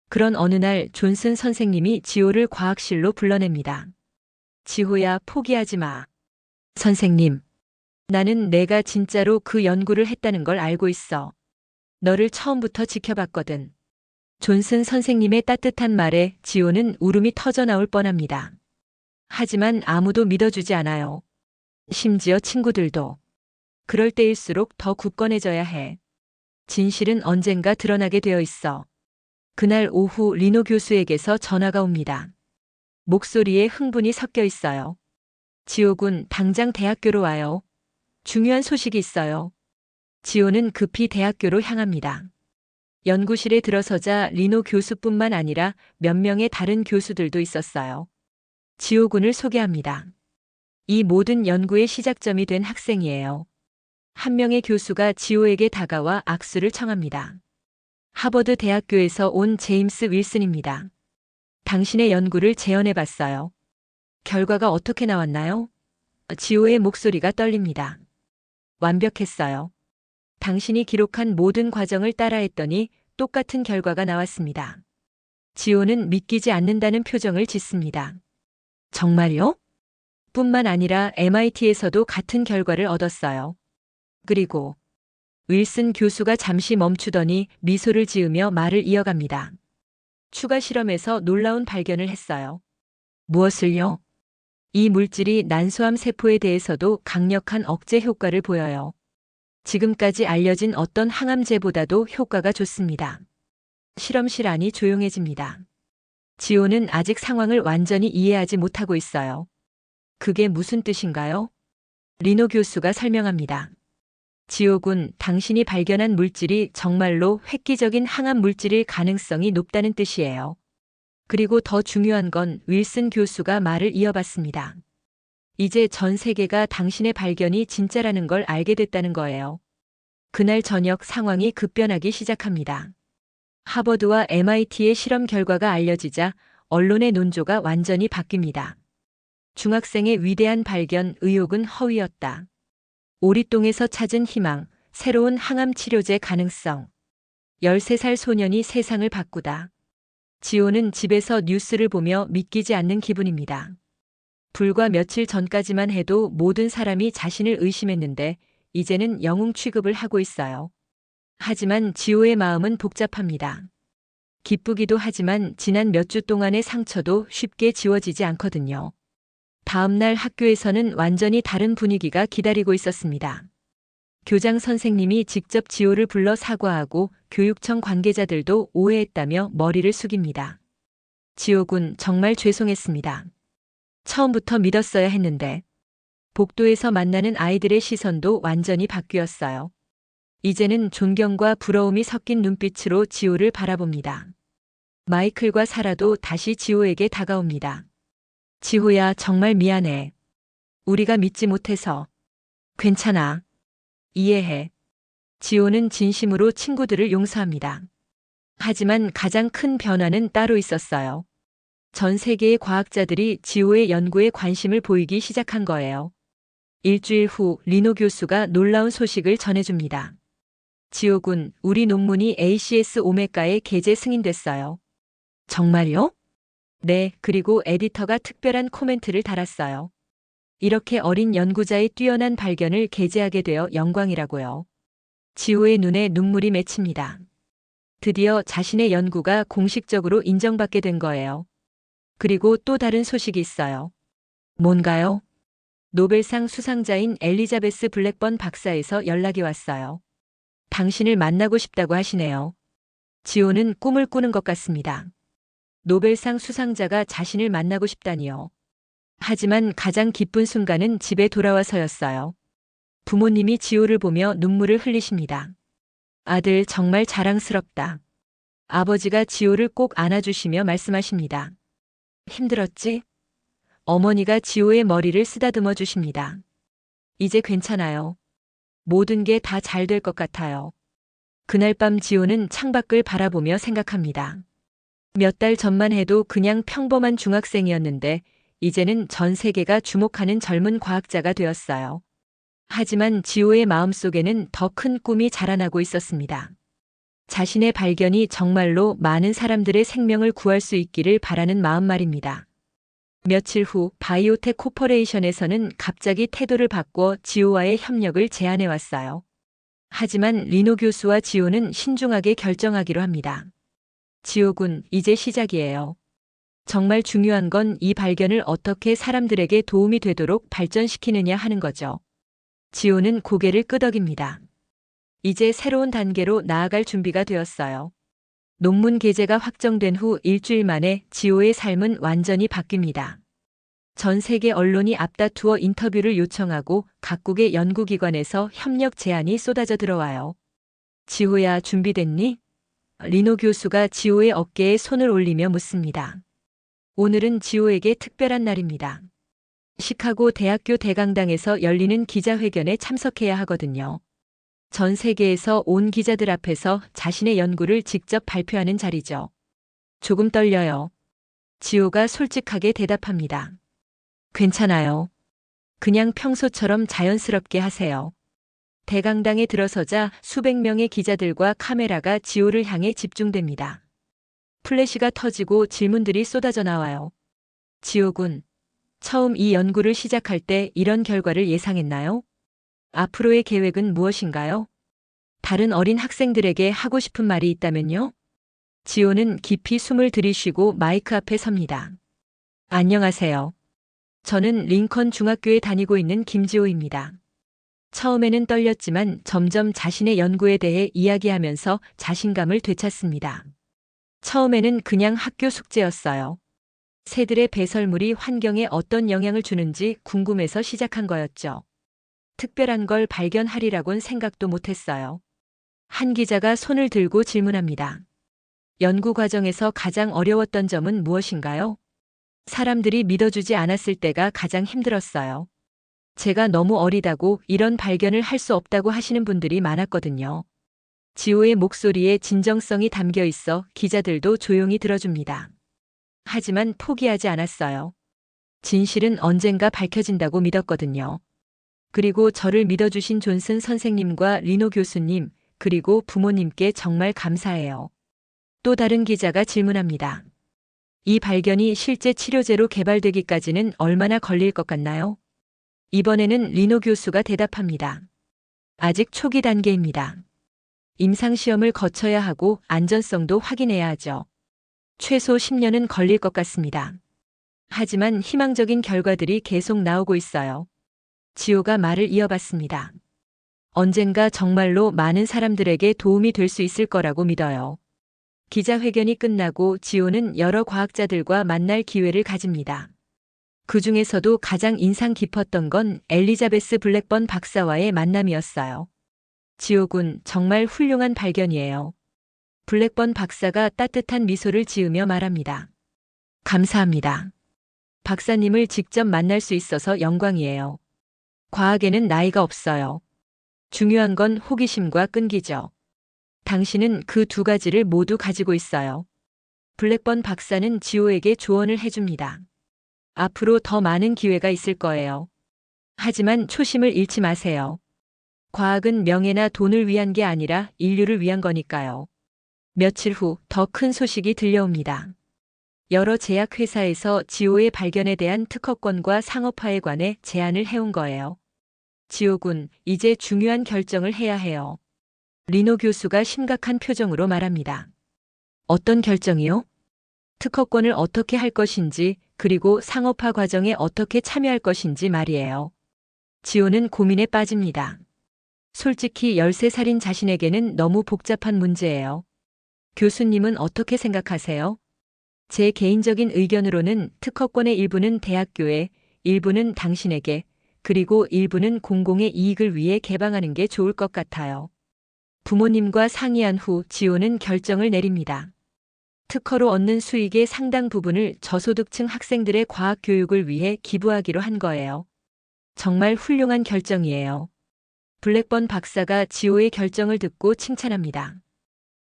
그런 어느 날 존슨 선생님이 지호를 과학실로 불러냅니다. 지호야, 포기하지 마. 선생님, 나는 내가 진짜로 그 연구를 했다는 걸 알고 있어. 너를 처음부터 지켜봤거든. 존슨 선생님의 따뜻한 말에 지호는 울음이 터져 나올 뻔합니다. 하지만 아무도 믿어주지 않아요. 심지어 친구들도. 그럴 때일수록 더 굳건해져야 해. 진실은 언젠가 드러나게 되어 있어. 그날 오후 리노 교수에게서 전화가 옵니다. 목소리에 흥분이 섞여 있어요. 지호 군, 당장 대학교로 와요. 중요한 소식이 있어요. 지호는 급히 대학교로 향합니다. 연구실에 들어서자 리노 교수뿐만 아니라 몇 명의 다른 교수들도 있었어요. 지호 군을 소개합니다. 이 모든 연구의 시작점이 된 학생이에요. 한 명의 교수가 지호에게 다가와 악수를 청합니다. 하버드 대학교에서 온 제임스 윌슨입니다. 당신의 연구를 재현해 봤어요. 결과가 어떻게 나왔나요? 지호의 목소리가 떨립니다. 완벽했어요. 당신이 기록한 모든 과정을 따라했더니 똑같은 결과가 나왔습니다. 지호는 믿기지 않는다는 표정을 짓습니다. 정말요? 뿐만 아니라 MIT에서도 같은 결과를 얻었어요. 그리고 윌슨 교수가 잠시 멈추더니 미소를 지으며 말을 이어갑니다. 추가 실험에서 놀라운 발견을 했어요. 무엇을요? 이 물질이 난소암 세포에 대해서도 강력한 억제 효과를 보여요. 지금까지 알려진 어떤 항암제보다도 효과가 좋습니다. 실험실 안이 조용해집니다. 지호는 아직 상황을 완전히 이해하지 못하고 있어요. 그게 무슨 뜻인가요? 리노 교수가 설명합니다. 지호군, 당신이 발견한 물질이 정말로 획기적인 항암 물질일 가능성이 높다는 뜻이에요. 그리고 더 중요한 건 윌슨 교수가 말을 이어봤습니다. 이제 전 세계가 당신의 발견이 진짜라는 걸 알게 됐다는 거예요. 그날 저녁 상황이 급변하기 시작합니다. 하버드와 MIT의 실험 결과가 알려지자 언론의 논조가 완전히 바뀝니다. 중학생의 위대한 발견, 의혹은 허위였다. 오리똥에서 찾은 희망, 새로운 항암 치료제 가능성. 13살 소년이 세상을 바꾸다. 지호는 집에서 뉴스를 보며 믿기지 않는 기분입니다. 불과 며칠 전까지만 해도 모든 사람이 자신을 의심했는데 이제는 영웅 취급을 하고 있어요. 하지만 지호의 마음은 복잡합니다. 기쁘기도 하지만 지난 몇 주 동안의 상처도 쉽게 지워지지 않거든요. 다음 날 학교에서는 완전히 다른 분위기가 기다리고 있었습니다. 교장 선생님이 직접 지호를 불러 사과하고 교육청 관계자들도 오해했다며 머리를 숙입니다. 지호군, 정말 죄송했습니다. 처음부터 믿었어야 했는데. 복도에서 만나는 아이들의 시선도 완전히 바뀌었어요. 이제는 존경과 부러움이 섞인 눈빛으로 지호를 바라봅니다. 마이클과 사라도 다시 지호에게 다가옵니다. 지호야, 정말 미안해. 우리가 믿지 못해서. 괜찮아. 이해해. 지호는 진심으로 친구들을 용서합니다. 하지만 가장 큰 변화는 따로 있었어요. 전 세계의 과학자들이 지호의 연구에 관심을 보이기 시작한 거예요. 일주일 후 리노 교수가 놀라운 소식을 전해줍니다. 지호군, 우리 논문이 ACS 오메가에 게재 승인됐어요. 정말요? 네, 그리고 에디터가 특별한 코멘트를 달았어요. 이렇게 어린 연구자의 뛰어난 발견을 게재하게 되어 영광이라고요. 지호의 눈에 눈물이 맺힙니다. 드디어 자신의 연구가 공식적으로 인정받게 된 거예요. 그리고 또 다른 소식이 있어요. 뭔가요? 노벨상 수상자인 엘리자베스 블랙번 박사에서 연락이 왔어요. 당신을 만나고 싶다고 하시네요. 지호는 꿈을 꾸는 것 같습니다. 노벨상 수상자가 자신을 만나고 싶다니요. 하지만 가장 기쁜 순간은 집에 돌아와서였어요. 부모님이 지호를 보며 눈물을 흘리십니다. 아들, 정말 자랑스럽다. 아버지가 지호를 꼭 안아주시며 말씀하십니다. 힘들었지? 어머니가 지호의 머리를 쓰다듬어 주십니다. 이제 괜찮아요. 모든 게 다 잘 될 것 같아요. 그날 밤 지호는 창밖을 바라보며 생각합니다. 몇 달 전만 해도 그냥 평범한 중학생이었는데 이제는 전 세계가 주목하는 젊은 과학자가 되었어요. 하지만 지호의 마음속에는 더 큰 꿈이 자라나고 있었습니다. 자신의 발견이 정말로 많은 사람들의 생명을 구할 수 있기를 바라는 마음 말입니다. 며칠 후 바이오텍 코퍼레이션에서는 갑자기 태도를 바꿔 지호와의 협력을 제안해 왔어요. 하지만 리노 교수와 지호는 신중하게 결정하기로 합니다. 지호군, 이제 시작이에요. 정말 중요한 건 이 발견을 어떻게 사람들에게 도움이 되도록 발전시키느냐 하는 거죠. 지호는 고개를 끄덕입니다. 이제 새로운 단계로 나아갈 준비가 되었어요. 논문 게재가 확정된 후 일주일 만에 지호의 삶은 완전히 바뀝니다. 전 세계 언론이 앞다투어 인터뷰를 요청하고 각국의 연구기관에서 협력 제안이 쏟아져 들어와요. 지호야, 준비됐니? 리노 교수가 지호의 어깨에 손을 올리며 묻습니다. 오늘은 지호에게 특별한 날입니다. 시카고 대학교 대강당에서 열리는 기자회견에 참석해야 하거든요. 전 세계에서 온 기자들 앞에서 자신의 연구를 직접 발표하는 자리죠. 조금 떨려요. 지호가 솔직하게 대답합니다. 괜찮아요. 그냥 평소처럼 자연스럽게 하세요. 대강당에 들어서자 수백 명의 기자들과 카메라가 지호를 향해 집중됩니다. 플래시가 터지고 질문들이 쏟아져 나와요. 지호군, 처음 이 연구를 시작할 때 이런 결과를 예상했나요? 앞으로의 계획은 무엇인가요? 다른 어린 학생들에게 하고 싶은 말이 있다면요? 지호는 깊이 숨을 들이쉬고 마이크 앞에 섭니다. 안녕하세요. 저는 링컨 중학교에 다니고 있는 김지호입니다. 처음에는 떨렸지만 점점 자신의 연구에 대해 이야기하면서 자신감을 되찾습니다. 처음에는 그냥 학교 숙제였어요. 새들의 배설물이 환경에 어떤 영향을 주는지 궁금해서 시작한 거였죠. 특별한 걸 발견하리라곤 생각도 못했어요. 한 기자가 손을 들고 질문합니다. 연구 과정에서 가장 어려웠던 점은 무엇인가요? 사람들이 믿어주지 않았을 때가 가장 힘들었어요. 제가 너무 어리다고 이런 발견을 할 수 없다고 하시는 분들이 많았거든요. 지호의 목소리에 진정성이 담겨 있어 기자들도 조용히 들어줍니다. 하지만 포기하지 않았어요. 진실은 언젠가 밝혀진다고 믿었거든요. 그리고 저를 믿어주신 존슨 선생님과 리노 교수님, 그리고 부모님께 정말 감사해요. 또 다른 기자가 질문합니다. 이 발견이 실제 치료제로 개발되기까지는 얼마나 걸릴 것 같나요? 이번에는 리노 교수가 대답합니다. 아직 초기 단계입니다. 임상시험을 거쳐야 하고 안전성도 확인해야 하죠. 최소 10년은 걸릴 것 같습니다. 하지만 희망적인 결과들이 계속 나오고 있어요. 지호가 말을 이어봤습니다. 언젠가 정말로 많은 사람들에게 도움이 될 수 있을 거라고 믿어요. 기자회견이 끝나고 지호는 여러 과학자들과 만날 기회를 가집니다. 그 중에서도 가장 인상 깊었던 건 엘리자베스 블랙번 박사와의 만남이었어요. 지호군, 정말 훌륭한 발견이에요. 블랙번 박사가 따뜻한 미소를 지으며 말합니다. 감사합니다. 박사님을 직접 만날 수 있어서 영광이에요. 과학에는 나이가 없어요. 중요한 건 호기심과 끈기죠. 당신은 그 두 가지를 모두 가지고 있어요. 블랙번 박사는 지호에게 조언을 해줍니다. 앞으로 더 많은 기회가 있을 거예요. 하지만 초심을 잃지 마세요. 과학은 명예나 돈을 위한 게 아니라 인류를 위한 거니까요. 며칠 후 더 큰 소식이 들려옵니다. 여러 제약회사에서 지호의 발견에 대한 특허권과 상업화에 관해 제안을 해온 거예요. 지호군, 이제 중요한 결정을 해야 해요. 리노 교수가 심각한 표정으로 말합니다. 어떤 결정이요? 특허권을 어떻게 할 것인지, 그리고 상업화 과정에 어떻게 참여할 것인지 말이에요. 지호는 고민에 빠집니다. 솔직히 13살인 자신에게는 너무 복잡한 문제예요. 교수님은 어떻게 생각하세요? 제 개인적인 의견으로는 특허권의 일부는 대학교에, 일부는 당신에게, 그리고 일부는 공공의 이익을 위해 개방하는 게 좋을 것 같아요. 부모님과 상의한 후 지호는 결정을 내립니다. 특허로 얻는 수익의 상당 부분을 저소득층 학생들의 과학 교육을 위해 기부하기로 한 거예요. 정말 훌륭한 결정이에요. 블랙번 박사가 지호의 결정을 듣고 칭찬합니다.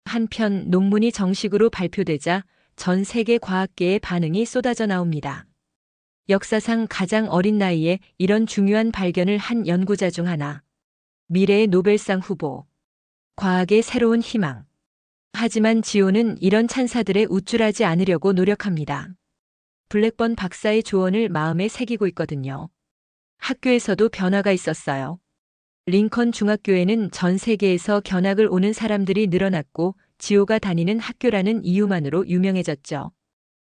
한편 논문이 정식으로 발표되자 전 세계 과학계의 반응이 쏟아져 나옵니다. 역사상 가장 어린 나이에 이런 중요한 발견을 한 연구자 중 하나. 미래의 노벨상 후보. 과학의 새로운 희망. 하지만 지호는 이런 찬사들에 우쭐하지 않으려고 노력합니다. 블랙번 박사의 조언을 마음에 새기고 있거든요. 학교에서도 변화가 있었어요. 링컨 중학교에는 전 세계에서 견학을 오는 사람들이 늘어났고 지호가 다니는 학교라는 이유만으로 유명해졌죠.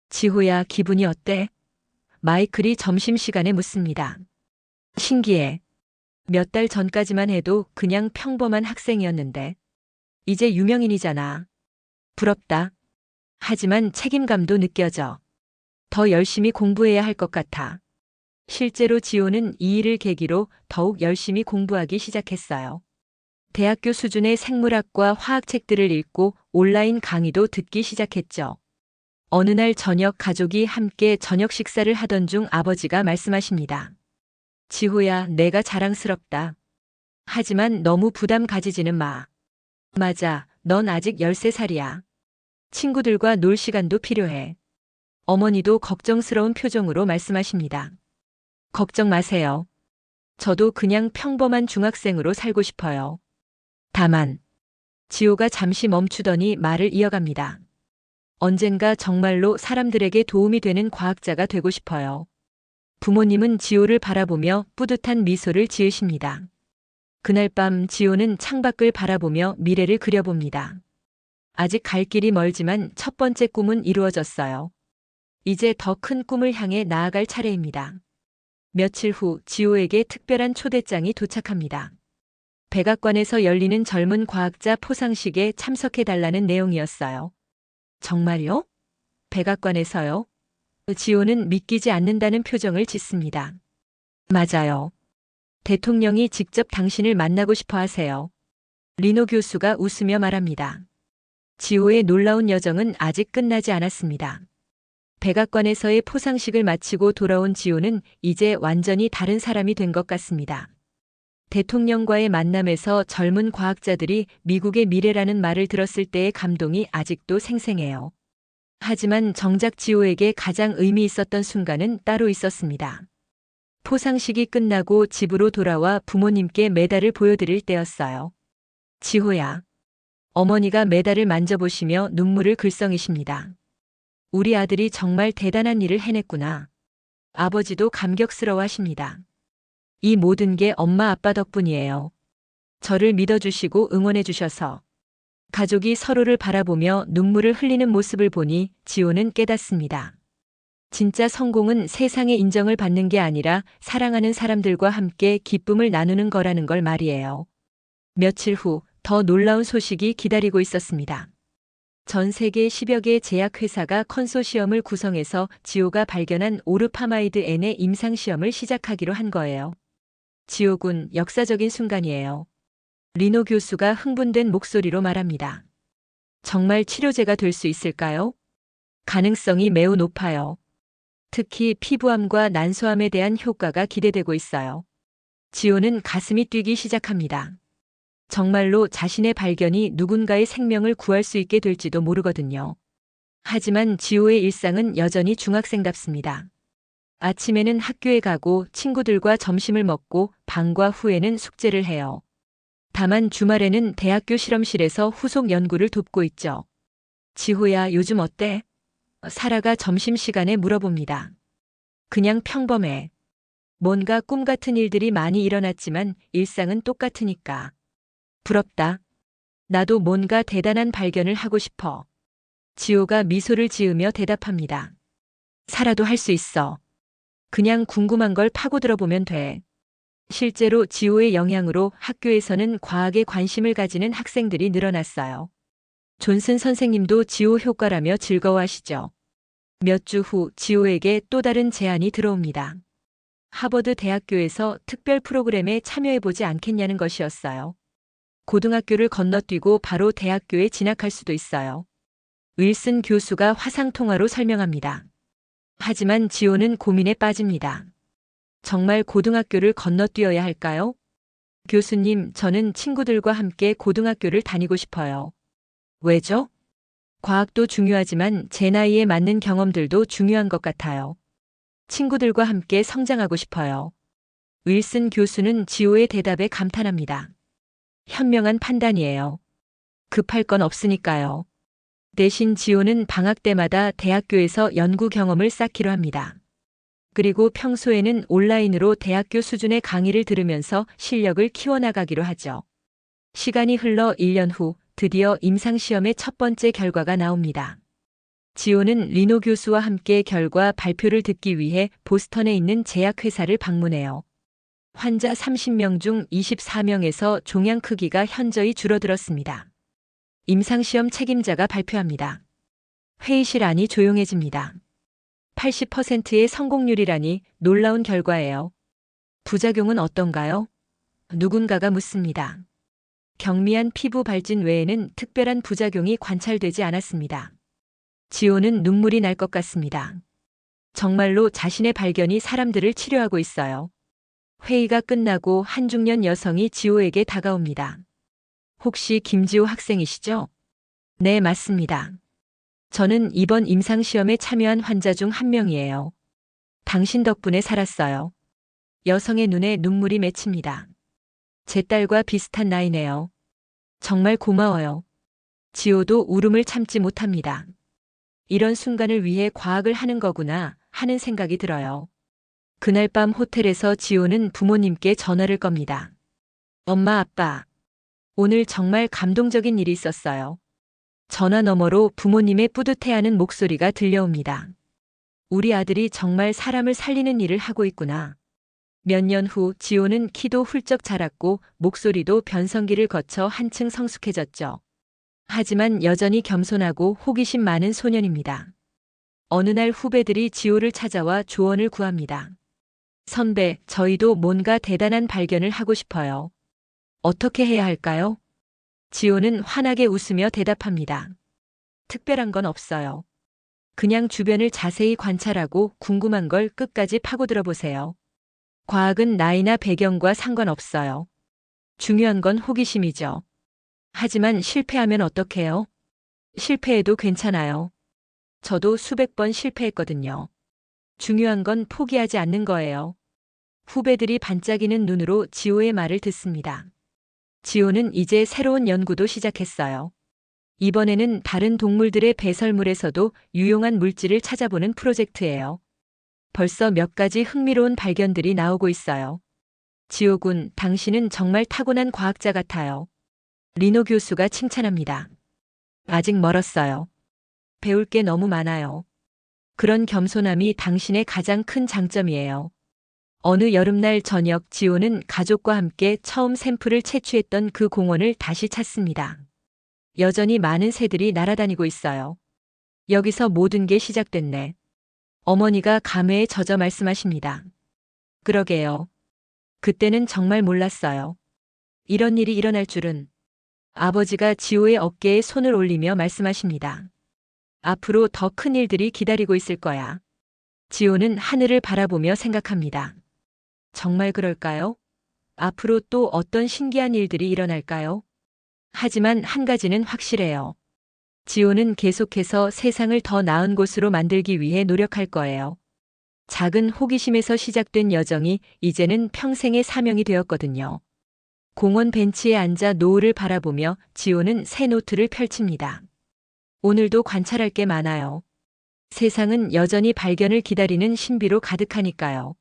지호야, 기분이 어때? 마이클이 점심시간에 묻습니다. 신기해. 몇 달 전까지만 해도 그냥 평범한 학생이었는데 이제 유명인이잖아. 부럽다. 하지만 책임감도 느껴져. 더 열심히 공부해야 할 것 같아. 실제로 지호는 이 일을 계기로 더욱 열심히 공부하기 시작했어요. 대학교 수준의 생물학과 화학책들을 읽고 온라인 강의도 듣기 시작했죠. 어느 날 저녁 가족이 함께 저녁 식사를 하던 중 아버지가 말씀하십니다. 지호야, 내가 자랑스럽다. 하지만 너무 부담 가지지는 마. 맞아, 넌 아직 13살이야. 친구들과 놀 시간도 필요해. 어머니도 걱정스러운 표정으로 말씀하십니다. 걱정 마세요. 저도 그냥 평범한 중학생으로 살고 싶어요. 다만, 지호가 잠시 멈추더니 말을 이어갑니다. 언젠가 정말로 사람들에게 도움이 되는 과학자가 되고 싶어요. 부모님은 지호를 바라보며 뿌듯한 미소를 지으십니다. 그날 밤 지호는 창밖을 바라보며 미래를 그려봅니다. 아직 갈 길이 멀지만 첫 번째 꿈은 이루어졌어요. 이제 더 큰 꿈을 향해 나아갈 차례입니다. 며칠 후 지호에게 특별한 초대장이 도착합니다. 백악관에서 열리는 젊은 과학자 포상식에 참석해달라는 내용이었어요. 정말요? 백악관에서요? 지호는 믿기지 않는다는 표정을 짓습니다. 맞아요. 대통령이 직접 당신을 만나고 싶어 하세요. 리노 교수가 웃으며 말합니다. 지호의 놀라운 여정은 아직 끝나지 않았습니다. 백악관에서의 포상식을 마치고 돌아온 지호는 이제 완전히 다른 사람이 된 것 같습니다. 대통령과의 만남에서 젊은 과학자들이 미국의 미래라는 말을 들었을 때의 감동이 아직도 생생해요. 하지만 정작 지호에게 가장 의미 있었던 순간은 따로 있었습니다. 포상식이 끝나고 집으로 돌아와 부모님께 메달을 보여드릴 때였어요. 지호야. 어머니가 메달을 만져보시며 눈물을 글썽이십니다. 우리 아들이 정말 대단한 일을 해냈구나. 아버지도 감격스러워 하십니다. 이 모든 게 엄마 아빠 덕분이에요. 저를 믿어주시고 응원해주셔서. 가족이 서로를 바라보며 눈물을 흘리는 모습을 보니 지호는 깨닫습니다. 진짜 성공은 세상의 인정을 받는 게 아니라 사랑하는 사람들과 함께 기쁨을 나누는 거라는 걸 말이에요. 며칠 후 더 놀라운 소식이 기다리고 있었습니다. 전 세계 10여 개의 제약회사가 컨소시엄을 구성해서 지호가 발견한 오르파마이드 N의 임상시험을 시작하기로 한 거예요. 지호군, 역사적인 순간이에요. 리노 교수가 흥분된 목소리로 말합니다. 정말 치료제가 될 수 있을까요? 가능성이 매우 높아요. 특히 피부암과 난소암에 대한 효과가 기대되고 있어요. 지호는 가슴이 뛰기 시작합니다. 정말로 자신의 발견이 누군가의 생명을 구할 수 있게 될지도 모르거든요. 하지만 지호의 일상은 여전히 중학생답습니다. 아침에는 학교에 가고 친구들과 점심을 먹고 방과 후에는 숙제를 해요. 다만 주말에는 대학교 실험실에서 후속 연구를 돕고 있죠. 지호야, 요즘 어때? 사라가 점심시간에 물어봅니다. 그냥 평범해. 뭔가 꿈 같은 일들이 많이 일어났지만 일상은 똑같으니까. 부럽다. 나도 뭔가 대단한 발견을 하고 싶어. 지호가 미소를 지으며 대답합니다. 사라도 할 수 있어. 그냥 궁금한 걸 파고들어 보면 돼. 실제로 지호의 영향으로 학교에서는 과학에 관심을 가지는 학생들이 늘어났어요. 존슨 선생님도 지호 효과라며 즐거워하시죠. 몇 주 후 지호에게 또 다른 제안이 들어옵니다. 하버드 대학교에서 특별 프로그램에 참여해보지 않겠냐는 것이었어요. 고등학교를 건너뛰고 바로 대학교에 진학할 수도 있어요. 윌슨 교수가 화상통화로 설명합니다. 하지만 지호는 고민에 빠집니다. 정말 고등학교를 건너뛰어야 할까요? 교수님, 저는 친구들과 함께 고등학교를 다니고 싶어요. 왜죠? 과학도 중요하지만 제 나이에 맞는 경험들도 중요한 것 같아요. 친구들과 함께 성장하고 싶어요. 윌슨 교수는 지호의 대답에 감탄합니다. 현명한 판단이에요. 급할 건 없으니까요. 대신 지호는 방학 때마다 대학교에서 연구 경험을 쌓기로 합니다. 그리고 평소에는 온라인으로 대학교 수준의 강의를 들으면서 실력을 키워나가기로 하죠. 시간이 흘러 1년 후 드디어 임상시험의 첫 번째 결과가 나옵니다. 지호는 리노 교수와 함께 결과 발표를 듣기 위해 보스턴에 있는 제약회사를 방문해요. 환자 30명 중 24명에서 종양 크기가 현저히 줄어들었습니다. 임상시험 책임자가 발표합니다. 회의실 안이 조용해집니다. 80%의 성공률이라니 놀라운 결과예요. 부작용은 어떤가요? 누군가가 묻습니다. 경미한 피부 발진 외에는 특별한 부작용이 관찰되지 않았습니다. 지호는 눈물이 날 것 같습니다. 정말로 자신의 발견이 사람들을 치료하고 있어요. 회의가 끝나고 한 중년 여성이 지호에게 다가옵니다. 혹시 김지호 학생이시죠? 네, 맞습니다. 저는 이번 임상시험에 참여한 환자 중 한 명이에요. 당신 덕분에 살았어요. 여성의 눈에 눈물이 맺힙니다. 제 딸과 비슷한 나이네요. 정말 고마워요. 지호도 울음을 참지 못합니다. 이런 순간을 위해 과학을 하는 거구나 하는 생각이 들어요. 그날 밤 호텔에서 지호는 부모님께 전화를 겁니다. 엄마, 아빠. 오늘 정말 감동적인 일이 있었어요. 전화 너머로 부모님의 뿌듯해하는 목소리가 들려옵니다. 우리 아들이 정말 사람을 살리는 일을 하고 있구나. 몇 년 후 지호는 키도 훌쩍 자랐고 목소리도 변성기를 거쳐 한층 성숙해졌죠. 하지만 여전히 겸손하고 호기심 많은 소년입니다. 어느 날 후배들이 지호를 찾아와 조언을 구합니다. 선배, 저희도 뭔가 대단한 발견을 하고 싶어요. 어떻게 해야 할까요? 지호는 환하게 웃으며 대답합니다. 특별한 건 없어요. 그냥 주변을 자세히 관찰하고 궁금한 걸 끝까지 파고들어 보세요. 과학은 나이나 배경과 상관없어요. 중요한 건 호기심이죠. 하지만 실패하면 어떡해요? 실패해도 괜찮아요. 저도 수백 번 실패했거든요. 중요한 건 포기하지 않는 거예요. 후배들이 반짝이는 눈으로 지호의 말을 듣습니다. 지호는 이제 새로운 연구도 시작했어요. 이번에는 다른 동물들의 배설물에서도 유용한 물질을 찾아보는 프로젝트예요. 벌써 몇 가지 흥미로운 발견들이 나오고 있어요. 지호 군, 당신은 정말 타고난 과학자 같아요. 리노 교수가 칭찬합니다. 아직 멀었어요. 배울 게 너무 많아요. 그런 겸손함이 당신의 가장 큰 장점이에요. 어느 여름날 저녁 지호는 가족과 함께 처음 샘플을 채취했던 그 공원을 다시 찾습니다. 여전히 많은 새들이 날아다니고 있어요. 여기서 모든 게 시작됐네. 어머니가 감회에 젖어 말씀하십니다. 그러게요. 그때는 정말 몰랐어요. 이런 일이 일어날 줄은. 아버지가 지호의 어깨에 손을 올리며 말씀하십니다. 앞으로 더 큰 일들이 기다리고 있을 거야. 지호는 하늘을 바라보며 생각합니다. 정말 그럴까요? 앞으로 또 어떤 신기한 일들이 일어날까요? 하지만 한 가지는 확실해요. 지호는 계속해서 세상을 더 나은 곳으로 만들기 위해 노력할 거예요. 작은 호기심에서 시작된 여정이 이제는 평생의 사명이 되었거든요. 공원 벤치에 앉아 노을을 바라보며 지호는 새 노트를 펼칩니다. 오늘도 관찰할 게 많아요. 세상은 여전히 발견을 기다리는 신비로 가득하니까요.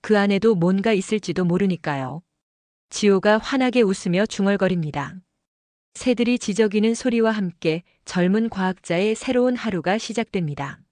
그 안에도 뭔가 있을지도 모르니까요. 지호가 환하게 웃으며 중얼거립니다. 새들이 지저귀는 소리와 함께 젊은 과학자의 새로운 하루가 시작됩니다.